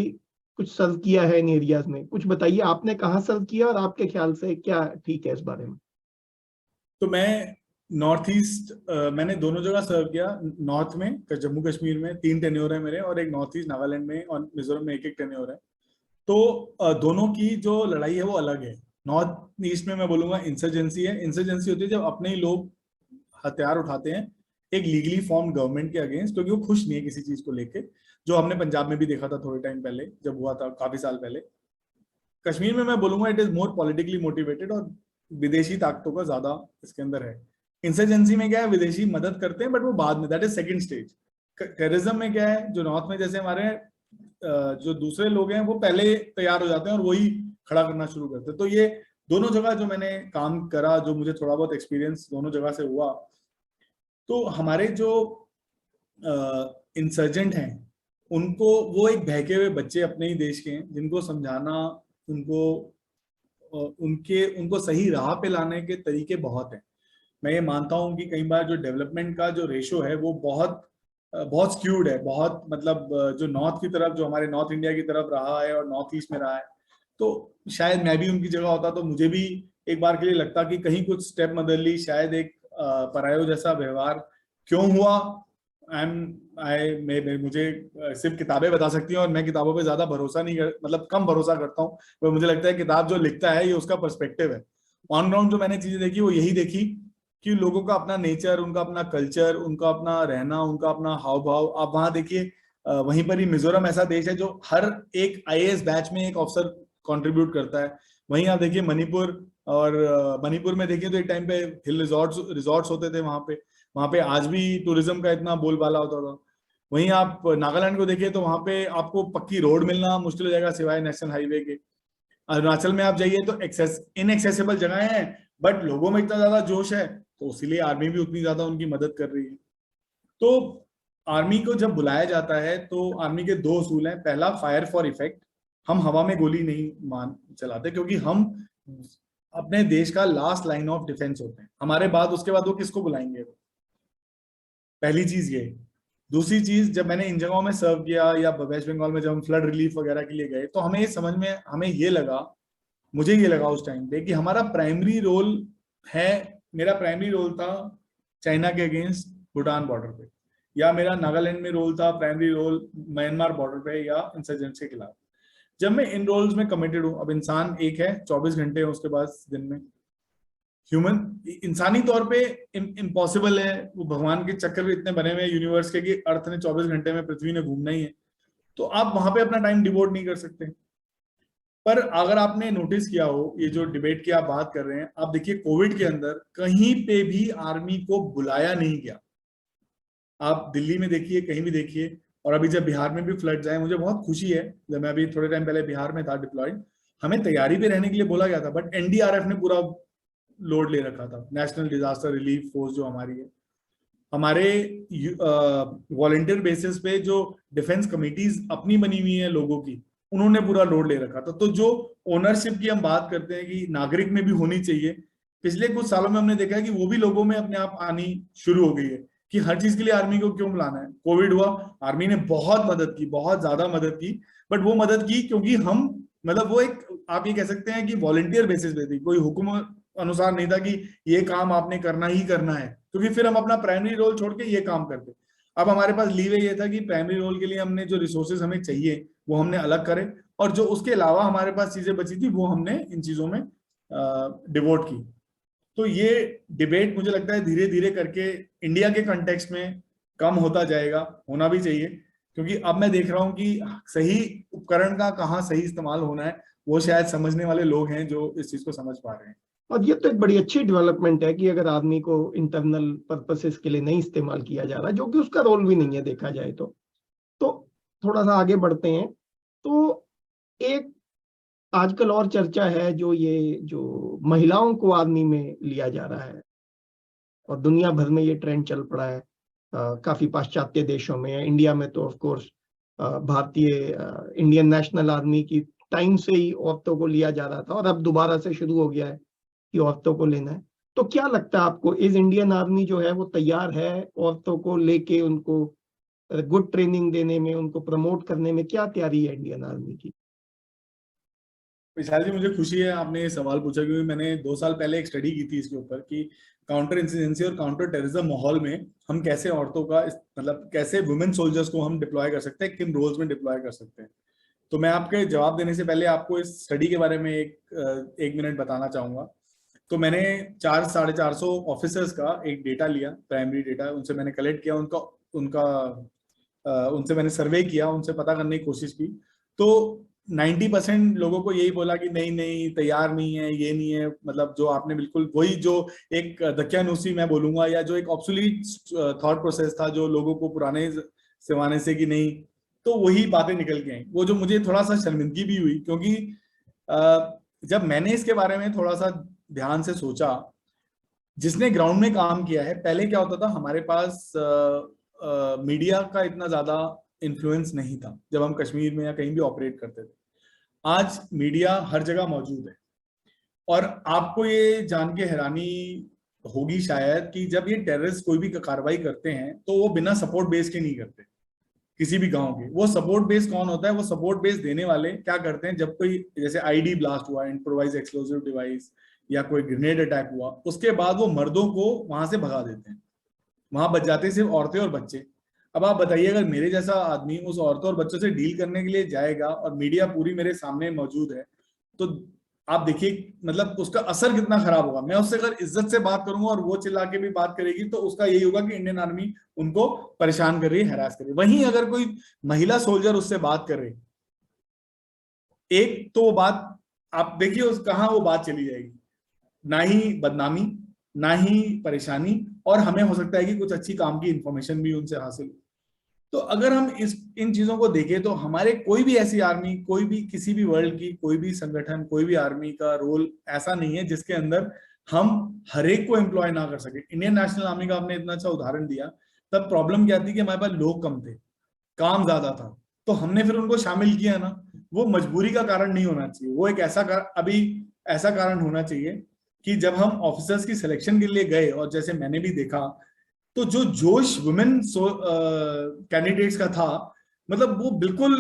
कुछ सर्व किया है इन एरियाज में। कुछ बताइए आपने कहाँ सर्व किया और आपके ख्याल से क्या ठीक है इस बारे में? तो मैं नॉर्थ ईस्ट, मैंने दोनों जगह सर्व किया। नॉर्थ में जम्मू कश्मीर में 3 टेन्योर है मेरे, और एक नॉर्थ ईस्ट नागालैंड में और मिजोरम में एक टेन्योर है। तो दोनों की जो लड़ाई है वो अलग है। नॉर्थ ईस्ट में मैं बोलूंगा इंसर्जेंसी है। इंसर्जेंसी होती है जब अपने ही लोग हथियार उठाते हैं एक लीगली फॉर्म गवर्नमेंट के अगेंस्ट, क्योंकि वो खुश नहीं है किसी चीज को लेके, जो हमने पंजाब में भी देखा था थोड़े टाइम पहले जब हुआ था, काफी साल पहले। कश्मीर में मैं बोलूंगा it is more politically motivated, और विदेशी ताकतों का ज्यादा इसके अंदर है। इंसर्जेंसी में क्या है, विदेशी मदद करते हैं बट वो बाद में, that is second stage. Terrorism में क्या है, जो नॉर्थ में जैसे हमारे जो दूसरे लोग हैं वो पहले तैयार हो जाते हैं और वही खड़ा करना शुरू करते हैं। तो ये दोनों जगह जो मैंने काम करा, जो मुझे थोड़ा बहुत एक्सपीरियंस दोनों जगह से हुआ, तो हमारे जो इंसर्जेंट हैं उनको, वो एक बहके हुए बच्चे अपने ही देश के हैं, जिनको समझाना, उनको उनको सही राह पे लाने के तरीके बहुत हैं। मैं ये मानता हूँ कि कई बार जो डेवलपमेंट का जो रेशो है वो बहुत बहुत स्क्यूड है, बहुत मतलब जो नॉर्थ की तरफ, जो हमारे नॉर्थ इंडिया की तरफ रहा है और नॉर्थ ईस्ट में रहा है। तो शायद मैं भी उनकी जगह होता तो मुझे भी एक बार के लिए लगता कि कहीं कुछ स्टेप मदरली, शायद एक परायो जैसा व्यवहार क्यों हुआ। मुझे सिर्फ किताबें बता सकती हैं, और मैं किताबों पे ज्यादा भरोसा नहीं कर, मतलब कम भरोसा करता हूँ। पर मुझे लगता है किताब जो लिखता है ये उसका पर्सपेक्टिव है। ऑन ग्राउंड जो मैंने चीजें देखी वो यही देखी कि लोगों का अपना नेचर, उनका अपना कल्चर, उनका अपना रहना, उनका अपना हाव भाव। आप वहां देखिए, वहीं पर ही मिजोरम ऐसा देश है जो हर एक आईएएस बैच में एक अफसर कंट्रीब्यूट करता है। वहीं आप देखिए मणिपुर, और मणिपुर में देखिए तो एक टाइम पे हिल रिजॉर्ट्स होते थे वहां पे आज भी टूरिज्म का इतना बोलबाला होता था। वहीं आप नागालैंड को देखिए तो वहां पे आपको पक्की रोड मिलना मुश्किल हो जाएगा सिवाय नेशनल हाईवे के। अरुणाचल में आप जाइए तो इनएक्सेसिबल जगह है, बट लोगों में इतना ज्यादा जोश है तो इसीलिए आर्मी भी उतनी ज्यादा उनकी मदद कर रही है। तो आर्मी को जब बुलाया जाता है तो आर्मी के दो असूल हैं। पहला, फायर फॉर इफेक्ट, हम हवा में गोली नहीं मान चलाते, क्योंकि हम अपने देश का लास्ट लाइन ऑफ डिफेंस होते हैं। हमारे बाद उसके बाद वो किसको बुलाएंगे? पहली चीज ये। दूसरी चीज, जब मैंने इन जगहों में सर्व किया या वेस्ट बंगाल में जब हम फ्लड रिलीफ वगैरह के लिए गए तो हमें समझ में हमें ये लगा, मुझे ये लगा उस टाइम पे कि हमारा प्राइमरी रोल है, मेरा प्राइमरी रोल था चाइना के अगेंस्ट भूटान बॉर्डर पे, या मेरा नागालैंड में रोल था प्राइमरी रोल म्यांमार बॉर्डर पे या इंसर्जेंट्स के खिलाफ। जब मैं इन रोल्स में कमिटेड हूं, अब इंसान एक है, 24 घंटे हैं उसके पास दिन में, ह्यूमन इंसानी तौर पे इम्पॉसिबल है, वो भगवान के चक्कर भी इतने बने हुए हैं यूनिवर्स के कि अर्थ ने 24 घंटे में पृथ्वी ने घूमना ही है, तो आप वहां पे अपना टाइम डिवोट नहीं कर सकते। पर अगर आपने नोटिस किया हो, ये जो डिबेट की आप बात कर रहे हैं, आप देखिए कोविड के अंदर कहीं पे भी आर्मी को बुलाया नहीं गया। आप दिल्ली में देखिए, कहीं भी देखिए, और अभी जब बिहार में भी फ्लड्स आए, मुझे बहुत खुशी है, जब मैं अभी थोड़े टाइम पहले बिहार में था डिप्लॉयड, हमें तैयारी पे रहने के लिए बोला गया था, बट एनडीआरएफ ने पूरा लोड ले रखा था, नेशनल डिजास्टर रिलीफ फोर्स जो हमारी है। हमारे वॉलंटियर बेसिस पे जो डिफेंस कमिटीज अपनी बनी हुई है लोगों की, उन्होंने पूरा लोड ले रखा था। तो जो ओनरशिप की हम बात करते हैं कि नागरिक में भी होनी चाहिए, पिछले कुछ सालों में हमने देखा है कि वो भी लोगों में अपने आप आनी शुरू हो गई है कि हर चीज के लिए आर्मी को क्यों बुलाना है। कोविड हुआ, आर्मी ने बहुत मदद की, बहुत ज्यादा मदद की, बट वो मदद की क्योंकि हम, मतलब वो एक, आप ये कह सकते हैं कि वॉलंटियर बेसिस पे थी, कोई हुक्म अनुसार नहीं था कि ये काम आपने करना ही करना है, क्योंकि फिर हम अपना प्राइमरी रोल छोड़ के ये काम करते। अब हमारे पास लीवे ये था कि प्राइमरी रोल के लिए हमने जो रिसोर्सेज हमें चाहिए वो हमने अलग करे, और जो उसके अलावा हमारे पास चीजें बची थी वो हमने इन चीजों में डिवोट की। तो ये डिबेट मुझे लगता है धीरे धीरे करके इंडिया के कंटेक्स्ट में कम होता जाएगा, होना भी चाहिए, क्योंकि अब मैं देख रहा हूं कि सही उपकरण का कहाँ सही इस्तेमाल होना है वो शायद समझने वाले लोग हैं जो इस चीज को समझ पा रहे हैं। और ये तो एक बड़ी अच्छी डेवलपमेंट है कि अगर आर्मी को इंटरनल पर्पसेस के लिए नहीं इस्तेमाल किया जा रहा, जो कि उसका रोल भी नहीं है देखा जाए तो थोड़ा सा आगे बढ़ते हैं। तो एक आजकल और चर्चा है जो ये जो महिलाओं को आर्मी में लिया जा रहा है, और दुनिया भर में ये ट्रेंड चल पड़ा है, काफी पाश्चात्य देशों में, इंडिया में तो ऑफ कोर्स भारतीय इंडियन नेशनल आर्मी की टाइम से ही औरतों को लिया जा रहा था, और अब दोबारा से शुरू हो गया है कि औरतों को लेना है। तो क्या लगता है आपको, इस इंडियन आर्मी जो है वो तैयार है औरतों को लेके, उनको गुड ट्रेनिंग देने में, उनको प्रमोट करने में? क्या तैयारी है इंडियन आर्मी की? विशाल जी, मुझे खुशी है आपने ये सवाल पूछा, क्योंकि मैंने 2 साल पहले एक स्टडी की थी इसके ऊपर कि काउंटर इंसिडेंसी और काउंटर टेररिज्म माहौल में हम कैसे औरतों का, मतलब कैसे वुमेन सोल्जर्स को हम डिप्लॉय कर सकते हैं, किन रोल्स में डिप्लॉय कर सकते हैं। तो मैं आपके जवाब देने से पहले आपको इस स्टडी के बारे में एक मिनट बताना चाहूंगा। तो मैंने 400-450 ऑफिसर्स का एक डेटा लिया, प्राइमरी डेटा, उनसे मैंने कलेक्ट किया, उनका उनका उनसे मैंने सर्वे किया, उनसे पता करने की कोशिश की। तो 90% लोगों को यही बोला कि नहीं नहीं, तैयार नहीं है, ये नहीं है, मतलब जो आपने बिल्कुल वही जो एक दकियानूसी मैं बोलूंगा, या जो एक ऑब्सोलीट थॉट प्रोसेस था जो लोगों को पुराने जमाने से कि नहीं, तो वही बातें निकल के आई। वो जो मुझे थोड़ा सा शर्मिंदगी भी हुई, क्योंकि जब मैंने इसके बारे में थोड़ा सा ध्यान से सोचा, जिसने ग्राउंड में काम किया है, पहले क्या होता था, हमारे पास मीडिया का इतना ज्यादा इन्फ्लुएंस नहीं था जब हम कश्मीर में या कहीं भी ऑपरेट करते थे। आज मीडिया हर जगह मौजूद है, और आपको ये जान के हैरानी होगी शायद कि जब ये टेररिस्ट कोई भी कार्रवाई करते हैं तो वो बिना सपोर्ट बेस के नहीं करते किसी भी गांव के। वो सपोर्ट बेस कौन होता है? वो सपोर्ट बेस देने वाले क्या करते हैं, जब कोई जैसे आईडी ब्लास्ट हुआ, इम्प्रोवाइज एक्सप्लोसिव डिवाइस, या कोई ग्रेनेड अटैक हुआ, उसके बाद वो मर्दों को वहां से भगा देते हैं, वहां बच जाते हैं सिर्फ औरतें और बच्चे। अब आप बताइए, अगर मेरे जैसा आदमी उस औरतों और बच्चों से डील करने के लिए जाएगा और मीडिया पूरी मेरे सामने मौजूद है, तो आप देखिए मतलब उसका असर कितना खराब होगा। मैं उससे अगर इज्जत से बात करूंगा और वो चिल्ला के भी बात करेगी, तो उसका यही होगा कि इंडियन आर्मी उनको परेशान कर रही है, हैरास कर रही है। वहीं अगर कोई महिला सोल्जर उससे बात कर रही, एक तो वो बात आप देखिए उस कहाँ वो बात चली जाएगी, ना ही बदनामी, ना ही परेशानी, और हमें हो सकता है कि कुछ अच्छी काम की इंफॉर्मेशन भी उनसे हासिल हो। तो अगर हम इन चीजों को देखें तो हमारे कोई भी ऐसी आर्मी, कोई भी किसी भी वर्ल्ड की कोई भी संगठन, कोई भी आर्मी का रोल ऐसा नहीं है जिसके अंदर हम हर एक को एम्प्लॉय ना कर सके। इंडियन नेशनल आर्मी का आपने इतना अच्छा उदाहरण दिया, तब प्रॉब्लम क्या थी कि हमारे पास लोग कम थे, काम ज्यादा था, तो हमने फिर उनको शामिल किया ना। वो मजबूरी का कारण नहीं होना चाहिए, वो एक अभी ऐसा कारण होना चाहिए कि जब हम ऑफिसर्स की सिलेक्शन के लिए गए, और जैसे मैंने भी देखा, तो जो जोश वुमेन कैंडिडेट्स का था, मतलब वो बिल्कुल,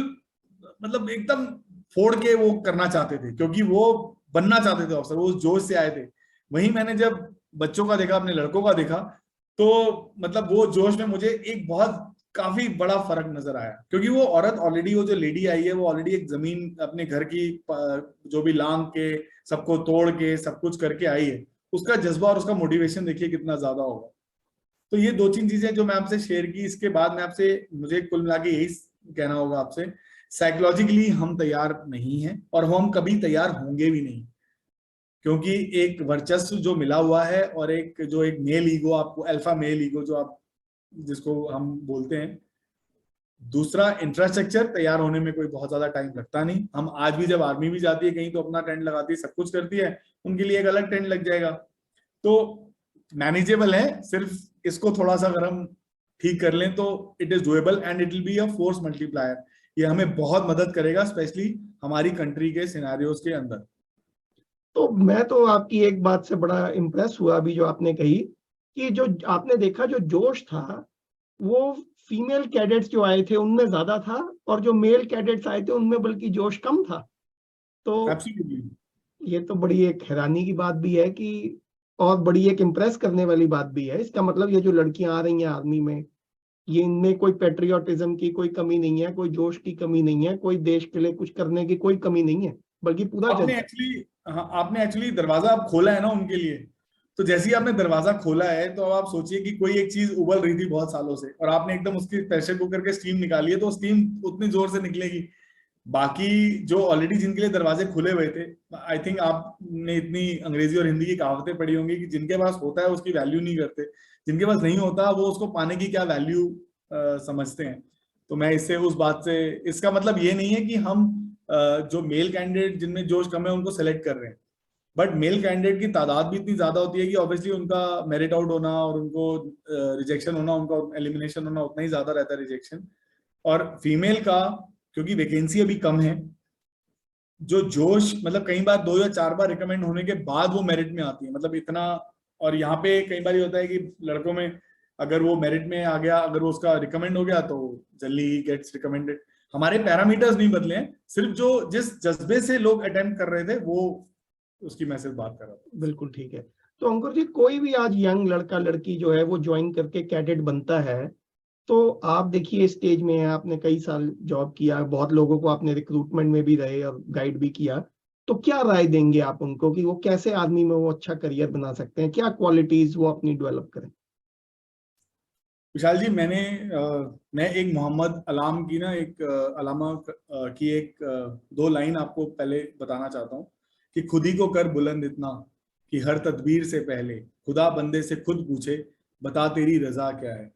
मतलब एकदम फोड़ के वो करना चाहते थे, क्योंकि वो बनना चाहते थे ऑफिसर, वो उस जोश से आए थे। वहीं मैंने जब बच्चों का देखा, अपने लड़कों का देखा, तो मतलब वो जोश में मुझे एक बहुत काफी बड़ा फर्क नजर आया, क्योंकि वो औरत ऑलरेडी, वो जो लेडी आई है, वो ऑलरेडी एक जमीन अपने घर की जो भी लांग के सबको तोड़ के सब कुछ करके आई है। उसका जज्बा और उसका मोटिवेशन देखिए कितना ज्यादा होगा। तो ये दो तीन चीजें जो मैं आपसे शेयर की, इसके बाद मैं आपसे, मुझे कुल मिला के यही कहना होगा आपसे, साइकोलॉजिकली हम तैयार नहीं हैं, और हम कभी तैयार होंगे भी नहीं, क्योंकि एक वर्चस्व जो मिला हुआ है, और एक जो एक मेल ईगो, आपको अल्फा मेल ईगो जो आप जिसको हम बोलते हैं, दूसरा इंफ्रास्ट्रक्चर तैयार होने में कोई बहुत ज्यादा टाइम लगता नहीं। हम आज भी जब आर्मी भी जाती है कहीं, तो अपना टेंट लगाती है, सब कुछ करती है, उनके लिए एक अलग टेंट लग जाएगा, तो मैनेजेबल है। सिर्फ इसको थोड़ा सा अगर हम ठीक कर लें तो it is doable, and it will be a force multiplier. ये हमें बहुत मदद करेगा, स्पेशली हमारी कंट्री के सिनेरियोज के अंदर। तो मैं तो आपकी एक बात से बड़ा इम्प्रेस हुआ अभी जो आपने कही, कि जो आपने देखा जो जोश था वो फीमेल कैडेट्स जो आए थे उनमें ज्यादा था, और जो मेल कैडेट्स आए थे उनमें बल्कि जोश कम था। तो एब्सोल्युटली। ये तो बड़ी एक हैरानी की बात भी है कि, और बड़ी एक इम्प्रेस करने वाली बात भी है। इसका मतलब ये जो लड़कियां आ रही हैं आर्मी में, ये इनमें कोई पेट्रियोटिज्म की कोई कमी नहीं है, कोई जोश की कमी नहीं है, कोई देश के लिए कुछ करने की कोई कमी नहीं है, बल्कि पूरा आपने एक्चुअली, हाँ, आपने एक्चुअली दरवाजा आप खोला है ना उनके लिए। तो जैसे ही आपने दरवाजा खोला है, तो अब आप सोचिए कि कोई एक चीज उबल रही थी बहुत सालों से, और आपने एकदम उसकी प्रेशर कुकर के स्टीम निकाली है, तो स्टीम उतनी जोर से निकलेगी। बाकी जो ऑलरेडी जिनके लिए दरवाजे खुले हुए थे, आई थिंक आपने इतनी अंग्रेजी और हिंदी की कहावतें पढ़ी होंगी कि जिनके पास होता है उसकी वैल्यू नहीं करते, जिनके पास नहीं होता वो उसको पाने की क्या वैल्यू समझते हैं। तो मैं इससे उस बात से, इसका मतलब ये नहीं है कि हम जो मेल कैंडिडेट जिनमें जोश कम है उनको सेलेक्ट कर रहे हैं, बट मेल कैंडिडेट की तादाद भी इतनी ज्यादा होती है कि ऑब्वियसली उनका मेरिट आउट होना और उनको रिजेक्शन होना, उनका एलिमिनेशन होना उतना ही ज्यादा रहता है, रिजेक्शन। और फीमेल का, क्योंकि वैकेंसी अभी कम है, जो जोश, मतलब कई बार 2 या 4 बार रिकमेंड होने के बाद वो मेरिट में आती है, मतलब इतना। और यहाँ पे कई बार होता है कि लड़कों में अगर वो मेरिट में आ गया, अगर वो उसका रिकमेंड हो गया, तो जल्दी ही गेट्स रिकमेंडेड। हमारे पैरामीटर्स नहीं बदले हैं, सिर्फ जो जिस जज्बे से लोग अटेम्प्ट कर रहे थे, वो उसकी मैं सिर्फ बात कर रहा था। बिल्कुल ठीक है। तो अंकुर जी, कोई भी आज यंग लड़का लड़की जो है वो ज्वाइन करके कैडेट बनता है, तो आप देखिए स्टेज में है, आपने कई साल जॉब किया, बहुत लोगों को आपने रिक्रूटमेंट में भी रहे और गाइड भी किया, तो क्या राय देंगे आप उनको कि वो कैसे आर्मी में वो अच्छा करियर बना सकते हैं, क्या क्वालिटीज वो अपनी डेवलप करें? विशाल जी, मैं एक मोहम्मद अलाम की ना, एक अलामा की एक 2 लाइन आपको पहले बताना चाहता हूँ कि खुद ही को कर बुलंद इतना कि हर तदबीर से पहले खुदा बंदे से खुद पूछे बता तेरी रजा क्या है।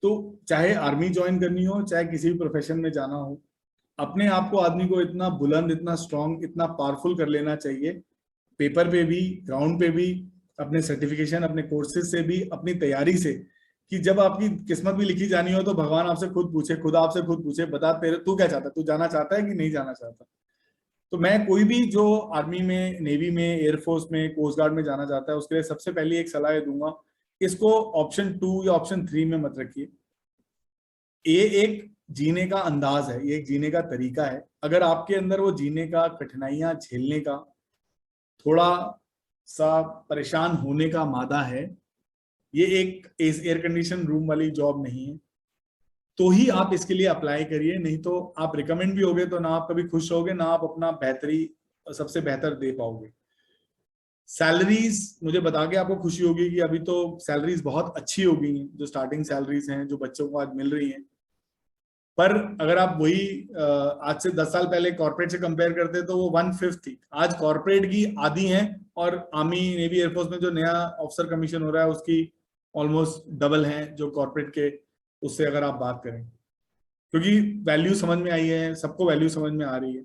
तो चाहे आर्मी ज्वाइन करनी हो, चाहे किसी भी प्रोफेशन में जाना हो, अपने आप को आदमी को इतना बुलंद, इतना स्ट्रांग, इतना पावरफुल कर लेना चाहिए, पेपर पे भी, ग्राउंड पे भी, अपने सर्टिफिकेशन, अपने कोर्सेज से भी, अपनी तैयारी से, कि जब आपकी किस्मत भी लिखी जानी हो तो भगवान आपसे खुद पूछे, खुदा आपसे खुद पूछे बता तेरे तू क्या चाहता है, तू जाना चाहता है कि नहीं जाना चाहता। तो मैं कोई भी जो आर्मी में, नेवी में, एयरफोर्स में, कोस्ट गार्ड में जाना चाहता है, उसके लिए सबसे पहले एक सलाह दूंगा, इसको ऑप्शन 2 या ऑप्शन 3 में मत रखिए। ये एक जीने का अंदाज है, ये एक जीने का तरीका है। अगर आपके अंदर वो जीने का, कठिनाइयां झेलने का, थोड़ा सा परेशान होने का मादा है, ये एक एयर कंडीशन रूम वाली जॉब नहीं है, तो ही आप इसके लिए अप्लाई करिए। नहीं तो आप रिकमेंड भी होगे तो ना आप कभी खुश होगे, ना आप अपना बेहतरी सबसे बेहतर दे पाओगे। सैलरीज मुझे बता के आपको खुशी होगी कि अभी तो सैलरीज बहुत अच्छी हो गई हैं, जो स्टार्टिंग सैलरीज हैं जो बच्चों को आज मिल रही हैं। पर अगर आप वही आज से 10 साल पहले कॉर्पोरेट से कंपेयर करते तो वो 1/5 थी, आज कॉर्पोरेट की आधी है, और आर्मी, नेवी, एयरफोर्स में जो नया ऑफिसर कमीशन हो रहा है उसकी ऑलमोस्ट डबल है जो कॉर्पोरेट के, उससे अगर आप बात करें। क्योंकि वैल्यू समझ में आई है, सबको वैल्यू समझ में आ रही है।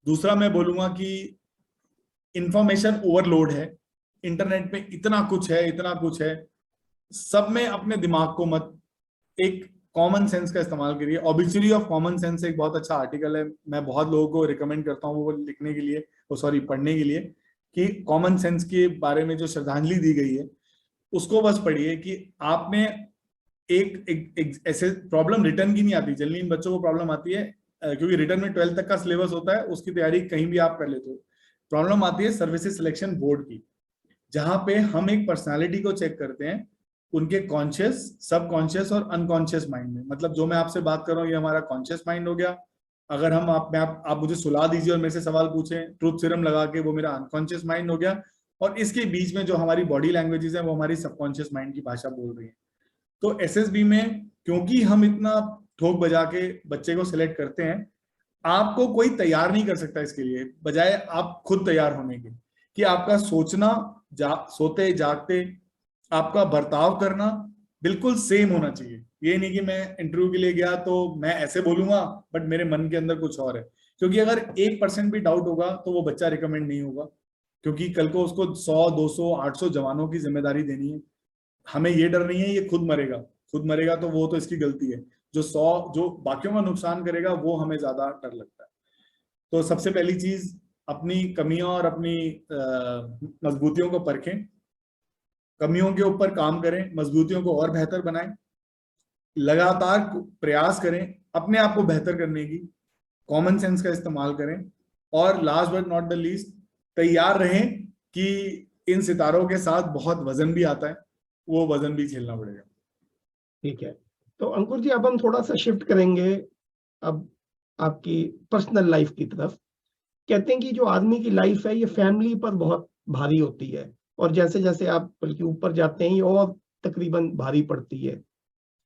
दूसरा मैं बोलूंगा कि इंफॉर्मेशन ओवरलोड है, इंटरनेट पे इतना कुछ है, इतना कुछ है, सब में अपने दिमाग को मत, एक कॉमन सेंस का इस्तेमाल करिए। ऑब्वियसली ऑफ कॉमन सेंस एक बहुत अच्छा आर्टिकल है, मैं बहुत लोगों को रिकमेंड करता हूँ वो लिखने के लिए, वो सॉरी पढ़ने के लिए, कि कॉमन सेंस के बारे में जो श्रद्धांजलि दी गई है उसको बस पढ़िए। कि आपने एक ऐसे प्रॉब्लम रिटर्न की नहीं आती, जनरली इन बच्चों को प्रॉब्लम आती है क्योंकि रिटर्न में 12th तक का सिलेबस होता है, उसकी तैयारी कहीं भी आप कर लेते हो। प्रॉब्लम आती है सर्विसेज सिलेक्शन बोर्ड की, जहां पे हम एक पर्सनालिटी को चेक करते हैं उनके कॉन्शियस, सबकॉन्शियस और अनकॉन्शियस माइंड में। मतलब जो मैं आपसे बात कर रहा हूँ ये हमारा कॉन्शियस माइंड हो गया। अगर हम आप मुझे सुला दीजिए और मेरे से सवाल पूछें ट्रूथ सीरम लगा के, वो मेरा अनकॉन्शियस माइंड हो गया। और इसके बीच में जो हमारी बॉडी लैंग्वेजेस है वो हमारी सबकॉन्शियस माइंड की भाषा बोल रही है। तो एसएसबी में क्योंकि हम इतना ठोक बजा के बच्चे को सिलेक्ट करते हैं, आपको कोई तैयार नहीं कर सकता इसके लिए, बजाय आप खुद तैयार होने के, कि आपका सोचना, सोते जागते आपका बर्ताव करना बिल्कुल सेम होना चाहिए। ये नहीं कि मैं इंटरव्यू के लिए गया तो मैं ऐसे बोलूंगा बट मेरे मन के अंदर कुछ और है। क्योंकि अगर 1% भी डाउट होगा तो वो बच्चा रिकमेंड नहीं होगा, क्योंकि कल को उसको 100, 200, 800 जवानों की जिम्मेदारी देनी है। हमें ये डर नहीं है ये खुद मरेगा, खुद मरेगा तो वो तो इसकी गलती है। जो बाकियों का नुकसान करेगा वो हमें ज्यादा डर लगता है। तो सबसे पहली चीज, अपनी कमियां और अपनी मजबूतियों को परखें, कमियों के ऊपर काम करें, मजबूतियों को और बेहतर बनाएं, लगातार प्रयास करें अपने आप को बेहतर करने की, कॉमन सेंस का इस्तेमाल करें, और last but not the least तैयार रहें कि इन सितारों के साथ बहुत वजन भी आता है, वो वजन भी झेलना पड़ेगा। ठीक है, तो अंकुर जी अब हम थोड़ा सा शिफ्ट करेंगे अब आपकी पर्सनल लाइफ की तरफ। कहते हैं कि जो आदमी की लाइफ है ये फैमिली पर बहुत भारी होती है, और जैसे जैसे आप बल्कि ऊपर जाते हैं ये और तकरीबन भारी पड़ती है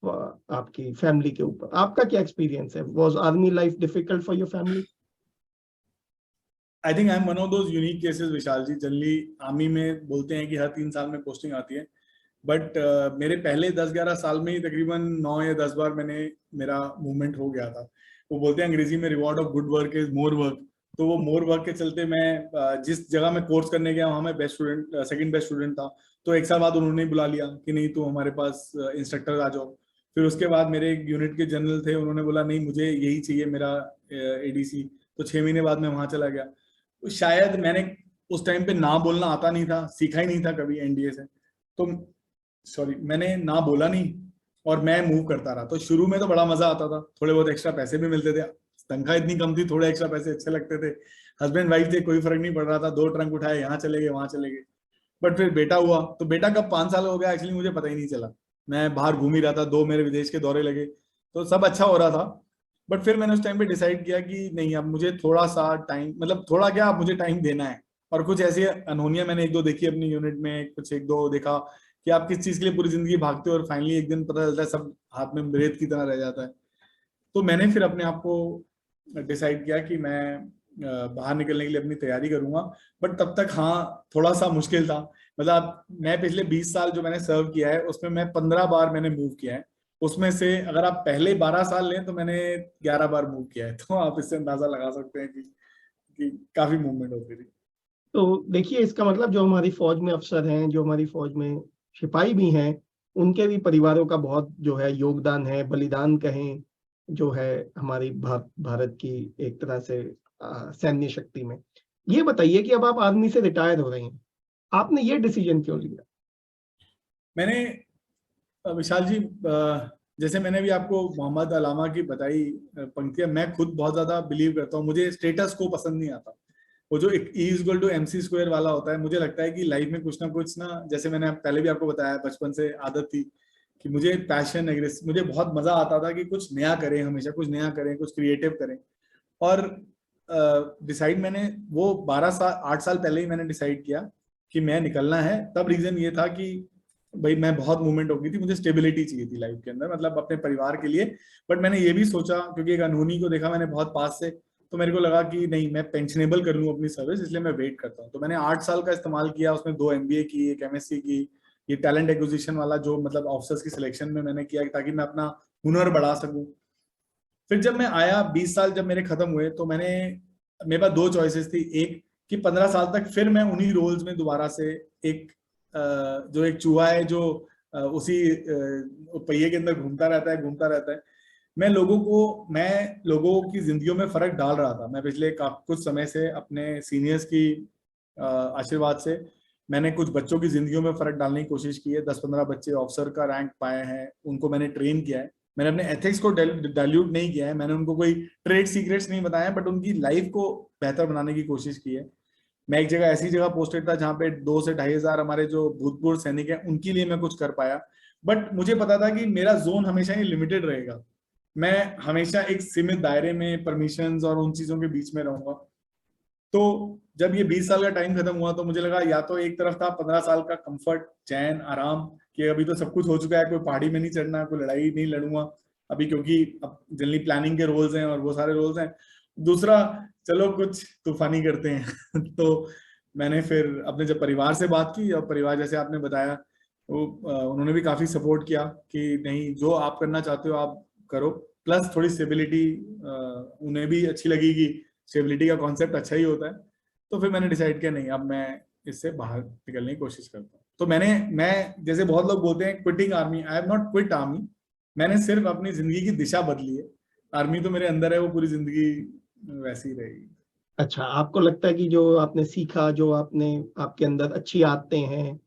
आपकी फैमिली के ऊपर। आपका क्या एक्सपीरियंस है? Was army life difficult for your family? I think I am one of those unique cases Vishal ji. Generally army में बोलते हैं कि हर 3 साल में पोस्टिंग आती है, बट मेरे पहले 10-11 साल में ही तकरीबन 9 या 10 बार मेरा मूवमेंट हो गया था। वो बोलते हैं अंग्रेजी में reward of good work is more work. तो वो मोर वर्क के चलते मैं जिस जगह में कोर्स करने गया वहां मैं best student, second best student था। तो 1 साल बाद उन्होंने बुला लिया कि नहीं तू हमारे पास इंस्ट्रक्टर आ जाओ। फिर उसके बाद मेरे एक यूनिट के जनरल थे, उन्होंने बोला नहीं मुझे यही चाहिए मेरा एडीसी। तो 6 महीने बाद मैं वहां चला गया। तो शायद मैंने उस टाइम पे ना बोलना आता नहीं था, सीखा ही नहीं था कभी एनडीए से, तो सॉरी मैंने ना बोला नहीं और मैं मूव करता रहा। तो शुरू में तो बड़ा मजा आता था, थोड़े बहुत एक्स्ट्रा पैसे भी मिलते थे, तनख्वाह इतनी कम थी, थोड़े एक्स्ट्रा पैसे अच्छे लगते थे। हस्बैंड वाइफ थे, कोई फर्क नहीं पड़ रहा था, 2 ट्रंक उठाए यहाँ चले गए वहां चले गए। बट फिर बेटा हुआ, तो बेटा कब 5 साल हो गया एक्चुअली मुझे पता ही नहीं चला। मैं बाहर घूम ही रहा था, 2 मेरे विदेश के दौरे लगे, तो सब अच्छा हो रहा था। बट फिर मैंने उस टाइम पे डिसाइड किया कि नहीं अब मुझे थोड़ा सा टाइम, मतलब थोड़ा क्या, अब मुझे टाइम देना है। और कुछ ऐसी अनहोनियां मैंने 1-2 देखी अपनी यूनिट में, कुछ 1-2 देखा कि आप किस चीज के लिए पूरी जिंदगी भागते हो और फाइनली एक दिन पता चलता है सब हाथ में रेत की तरह रह जाता है। तो मैंने फिर अपने आप को डिसाइड किया कि मैं बाहर निकलने के लिए अपनी तैयारी करूंगा। बट तब तक हाँ थोड़ा सा मुश्किल था। मतलब मैं पिछले 20 साल जो मैंने सर्व किया है उसमें मैं 15 बार मैंने मूव किया है। उसमें से अगर आप पहले 12 साल लें तो मैंने 11 बार मूव किया है। तो आप इससे अंदाजा लगा सकते हैं कि काफी मूवमेंट होती थी। तो देखिए इसका मतलब जो हमारी फौज में अफसर हैं, जो हमारी फौज में सिपाही भी हैं, उनके भी परिवारों का बहुत जो है योगदान है, बलिदान कहें, जो है हमारी भारत की एक तरह से सैन्य शक्ति में। ये बताइए कि अब आप आर्मी से रिटायर हो रहे हैं, आपने ये डिसीजन क्यों लिया? मैंने विशाल जी, जैसे मैंने भी आपको मोहम्मद अलामा की बताई पंक्तियां, मैं खुद बहुत ज्यादा बिलीव करता हूँ, मुझे स्टेटस को पसंद नहीं आता। वो जो एक E=MC² वाला होता है, मुझे लगता है कि लाइफ में कुछ ना, जैसे मैंने पहले भी आपको बताया बचपन से आदत थी कि मुझे पैशन एग्रेसिव, मुझे बहुत मजा आता था कि कुछ नया करें, हमेशा कुछ नया करें, कुछ क्रिएटिव करें। और डिसाइड मैंने वो 8 साल पहले ही मैंने डिसाइड किया कि मैं निकलना है। तब रीजन ये था कि भाई मैं बहुत मूवमेंट हो गई थी, मुझे स्टेबिलिटी चाहिए थी लाइफ के अंदर, मतलब अपने परिवार के लिए। बट मैंने ये भी सोचा, क्योंकि एक अनहोनी को देखा मैंने बहुत पास से, तो मेरे को लगा कि नहीं मैं पेंशनेबल कर लूँ अपनी सर्विस, इसलिए मैं वेट करता हूँ। तो मैंने 8 साल का इस्तेमाल किया, उसमें 2 MBA की, 1 MSc की, ये टैलेंट एक्विजिशन वाला जो मतलब ऑफिसर्स की सिलेक्शन में मैंने किया ताकि मैं अपना हुनर बढ़ा सकूं। फिर जब मैं आया 20 साल जब मेरे खत्म हुए, तो मेरे पास दो चॉइसेस थी। एक कि 15 साल तक फिर मैं उन्हीं रोल्स में दोबारा से एक जो एक चूहा है जो उसी पहिए के अंदर घूमता रहता है। मैं लोगों की जिंदगियों में फर्क डाल रहा था। मैं पिछले कुछ समय से अपने सीनियर्स की आशीर्वाद से मैंने कुछ बच्चों की जिंदगियों में फर्क डालने की कोशिश की है। 10-15 बच्चे ऑफिसर का रैंक पाए हैं, उनको मैंने ट्रेन किया है। मैंने अपने एथिक्स को डाइल्यूट नहीं किया है, मैंने उनको कोई ट्रेड सीक्रेट्स नहीं बताया, बट उनकी लाइफ को बेहतर बनाने की कोशिश की है। मैं एक जगह ऐसी जगह पोस्टेड था जहाँ पे 2 से 2,500 हमारे जो भूतपूर्व सैनिक हैं, उनके लिए मैं कुछ कर पाया। बट मुझे पता था कि मेरा जोन हमेशा ही लिमिटेड रहेगा। मैं हमेशा एक सीमित दायरे में परमिशंस और उन चीजों के बीच में रहूंगा। तो जब ये 20 साल का टाइम खत्म हुआ तो मुझे लगा, या तो एक तरफ था 15 साल का कंफर्ट, चैन, आराम, कि अभी तो सब कुछ हो चुका है, कोई पहाड़ी में नहीं चढ़ना, कोई लड़ाई नहीं लड़ूंगा अभी, क्योंकि अब जनरली प्लानिंग के रोल्स हैं और वो सारे रोल्स हैं। दूसरा, चलो कुछ तूफानी करते हैं तो मैंने फिर अपने जब परिवार से बात की, और परिवार जैसे आपने बताया वो उन्होंने भी काफी सपोर्ट किया कि नहीं, जो आप करना चाहते हो आप करो। प्लस थोड़ी स्टेबिलिटी उन्हें भी अच्छी लगी कि स्टेबिलिटी का कॉन्सेप्ट अच्छा ही होता है। तो फिर मैंने डिसाइड किया नहीं, अब मैं इससे बाहर निकलने की कोशिश करता हूँ। तो मैं जैसे बहुत लोग बोलते हैं quitting army, I have not quit army. मैंने सिर्फ अपनी जिंदगी की दिशा बदली है। आर्मी तो मेरे अंदर है, वो पूरी जिंदगी वैसी ही रहेगी। अच्छा, आपको लगता है कि जो आपने सीखा, जो आपके अंदर अच्छी आदतें हैं,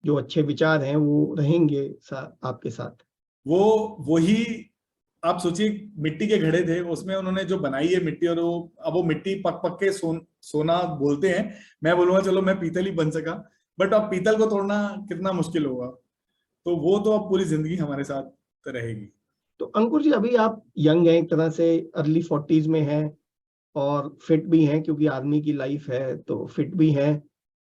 जो अच्छे विचार हैं, वो रहेंगे आपके साथ? वही आप सोचिए, मिट्टी के घड़े थे, उसमें उन्होंने जो बनाई है मिट्टी, और अब वो मिट्टी पक पक के सोना बोलते हैं। मैं बोलूंगा चलो मैं पीतल ही बन सका, बट अब पीतल को तोड़ना कितना मुश्किल होगा। तो वो तो अब पूरी जिंदगी हमारे साथ रहेगी। तो अंकुर जी, अभी आप यंग हैं, एक तरह से अर्ली 40s में हैं, और फिट भी हैं क्योंकि आर्मी की लाइफ है तो फिट भी हैं।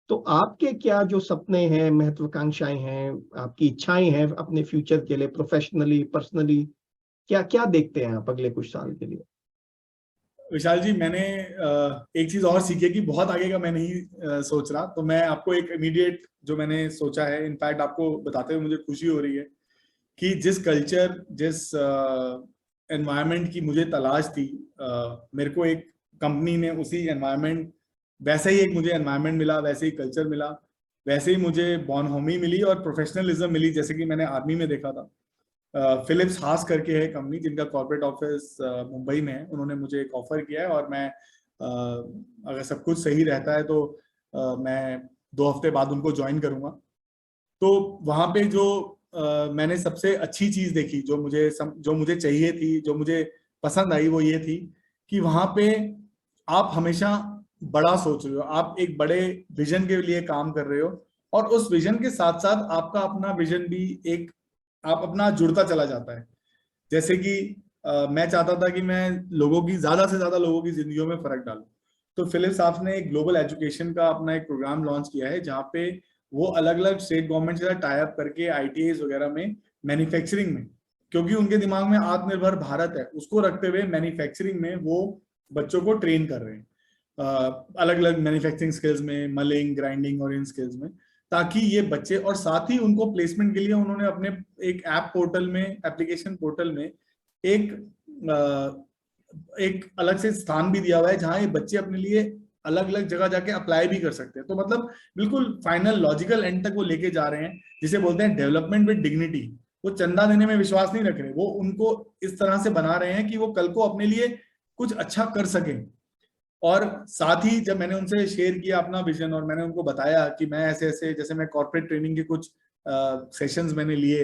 तो आपके क्या जो सपने हैं, महत्वाकांक्षाएं हैं, आपकी इच्छाएं हैं अपने फ्यूचर के लिए, प्रोफेशनली, पर्सनली, क्या क्या देखते हैं आप अगले कुछ साल के लिए? विशाल जी, मैंने एक चीज और सीखी है कि बहुत आगे का मैं नहीं सोच रहा। तो मैं आपको एक इमीडिएट जो मैंने सोचा है, इनफैक्ट आपको बताते हुए मुझे खुशी हो रही है कि जिस कल्चर, जिस एनवायरनमेंट की मुझे तलाश थी, मेरे को एक कंपनी ने उसी एनवायरनमेंट, वैसे ही एक मुझे एनवायरनमेंट मिला, वैसे ही कल्चर मिला, वैसे ही मुझे बॉनहोमी मिली और प्रोफेशनलिज्म मिली, जैसे कि मैंने आर्मी में देखा था। फिलिप्स हास करके है कंपनी, जिनका कॉर्पोरेट ऑफिस मुंबई में है, उन्होंने मुझे एक ऑफर किया है, और मैं अगर सब कुछ सही रहता है तो मैं 2 हफ्ते बाद उनको ज्वाइन करूंगा। तो वहां पे जो मैंने सबसे अच्छी चीज देखी, जो मुझे चाहिए थी, जो मुझे पसंद आई, वो ये थी कि वहां पे आप हमेशा बड़ा सोच रहे हो, आप एक बड़े विजन के लिए काम कर रहे हो, और उस विजन के साथ साथ आपका अपना विजन भी एक आप अपना जुड़ता चला जाता है। जैसे कि मैं चाहता था कि मैं ज्यादा से ज्यादा लोगों की जिंदगियों में फर्क डालूं। तो फिलिप्स साहब ने एक ग्लोबल एजुकेशन का अपना एक प्रोग्राम लॉन्च किया है, जहाँ पे वो अलग अलग स्टेट गवर्नमेंट के साथ टाई अप करके ITAs वगैरह में, मैन्युफैक्चरिंग में, क्योंकि उनके दिमाग में आत्मनिर्भर भारत है, उसको रखते हुए मैन्युफैक्चरिंग में वो बच्चों को ट्रेन कर रहे हैं, अलग अलग मैन्युफैक्चरिंग स्किल्स में, मलिंग, ग्राइंडिंग और इन स्किल्स में, ताकि ये बच्चे, और साथ ही उनको प्लेसमेंट के लिए उन्होंने अपने एक एप्लीकेशन पोर्टल में एक अलग से स्थान भी दिया हुआ है, जहां ये बच्चे अपने लिए अलग अलग जगह जाके अप्लाई भी कर सकते हैं। तो मतलब बिल्कुल फाइनल लॉजिकल एंड तक वो लेके जा रहे हैं, जिसे बोलते हैं डेवलपमेंट विद डिग्निटी। वो चंदा देने में विश्वास नहीं रख रहे, वो उनको इस तरह से बना रहे हैं कि वो कल को अपने लिए कुछ अच्छा कर सकें। और साथ ही जब मैंने उनसे शेयर किया अपना विजन, और मैंने उनको बताया कि मैं ऐसे ऐसे, जैसे मैं कॉर्पोरेट ट्रेनिंग के कुछ सेशंस मैंने लिए।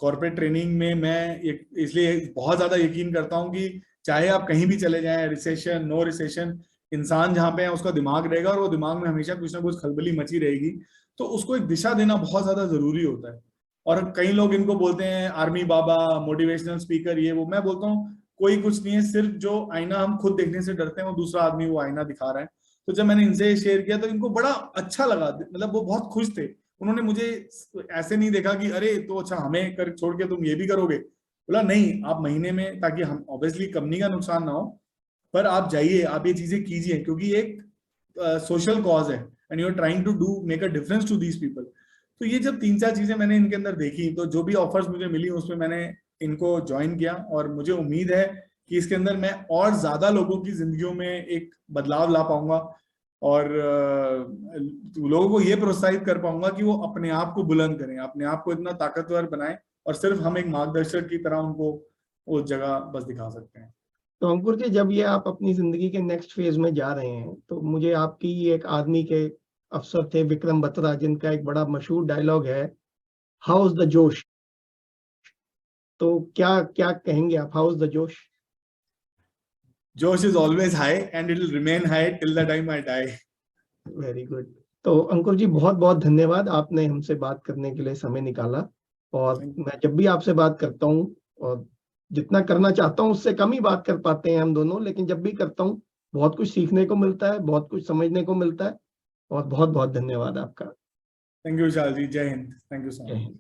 कॉर्पोरेट ट्रेनिंग में मैं इसलिए बहुत ज्यादा यकीन करता हूं कि चाहे आप कहीं भी चले जाएं, रिसेशन, नो रिसेशन, इंसान जहां पे है उसका दिमाग रहेगा, और वो दिमाग में हमेशा कुछ ना कुछ खलबली मची रहेगी। तो उसको एक दिशा देना बहुत ज्यादा जरूरी होता है। और कई लोग इनको बोलते हैं आर्मी बाबा, मोटिवेशनल स्पीकर, ये वो। मैं बोलता हूँ कोई कुछ नहीं है, सिर्फ जो आईना हम खुद देखने से डरते हैं, वो दूसरा आदमी वो आईना दिखा रहा है। तो जब मैंने इनसे शेयर किया तो इनको बड़ा अच्छा लगा, मतलब वो बहुत खुश थे। उन्होंने मुझे ऐसे नहीं देखा कि अरे तो अच्छा हमें कर छोड़ के तुम ये भी करोगे। बोला नहीं, आप महीने में, ताकि हम ऑब्वियसली कंपनी का नुकसान ना हो, पर आप जाइए, आप ये चीजें कीजिए, क्योंकि एक सोशल कॉज है, and you are trying to do make a difference to these people. तो ये जब 3-4 चीजें मैंने इनके अंदर देखी, तो जो भी ऑफर्स मुझे मिली उसमें मैंने इनको ज्वाइन किया, और मुझे उम्मीद है कि इसके अंदर मैं और ज्यादा लोगों की जिंदगियों में एक बदलाव ला पाऊंगा और लोगों को ये प्रोत्साहित कर पाऊंगा कि वो अपने आप को बुलंद करें, अपने आप को इतना ताकतवर बनाएं, और सिर्फ हम एक मार्गदर्शक की तरह उनको वो जगह बस दिखा सकते हैं। तो अंकुर जी, जब ये आप अपनी जिंदगी के नेक्स्ट फेज में जा रहे हैं, तो मुझे आपकी एक आर्मी के अफसर थे विक्रम बत्रा, जिनका एक बड़ा मशहूर डायलॉग है, हाउस द जोश। तो क्या क्या कहेंगे आप, हाउस द जोश? जोश is always high and it will remain high till the time I die. Very good. तो अंकुर जी, बहुत बहुत धन्यवाद, आपने हमसे बात करने के लिए समय निकाला। और मैं जब भी आपसे बात करता हूँ, और जितना करना चाहता हूँ उससे कम ही बात कर पाते हैं हम दोनों, लेकिन जब भी करता हूँ बहुत कुछ सीखने को मिलता है, बहुत कुछ समझने को मिलता है। और बहुत बहुत धन्यवाद आपका। थैंक यू विशाल जी, जय हिंद, थैंक यू सो जय मच। हिंद।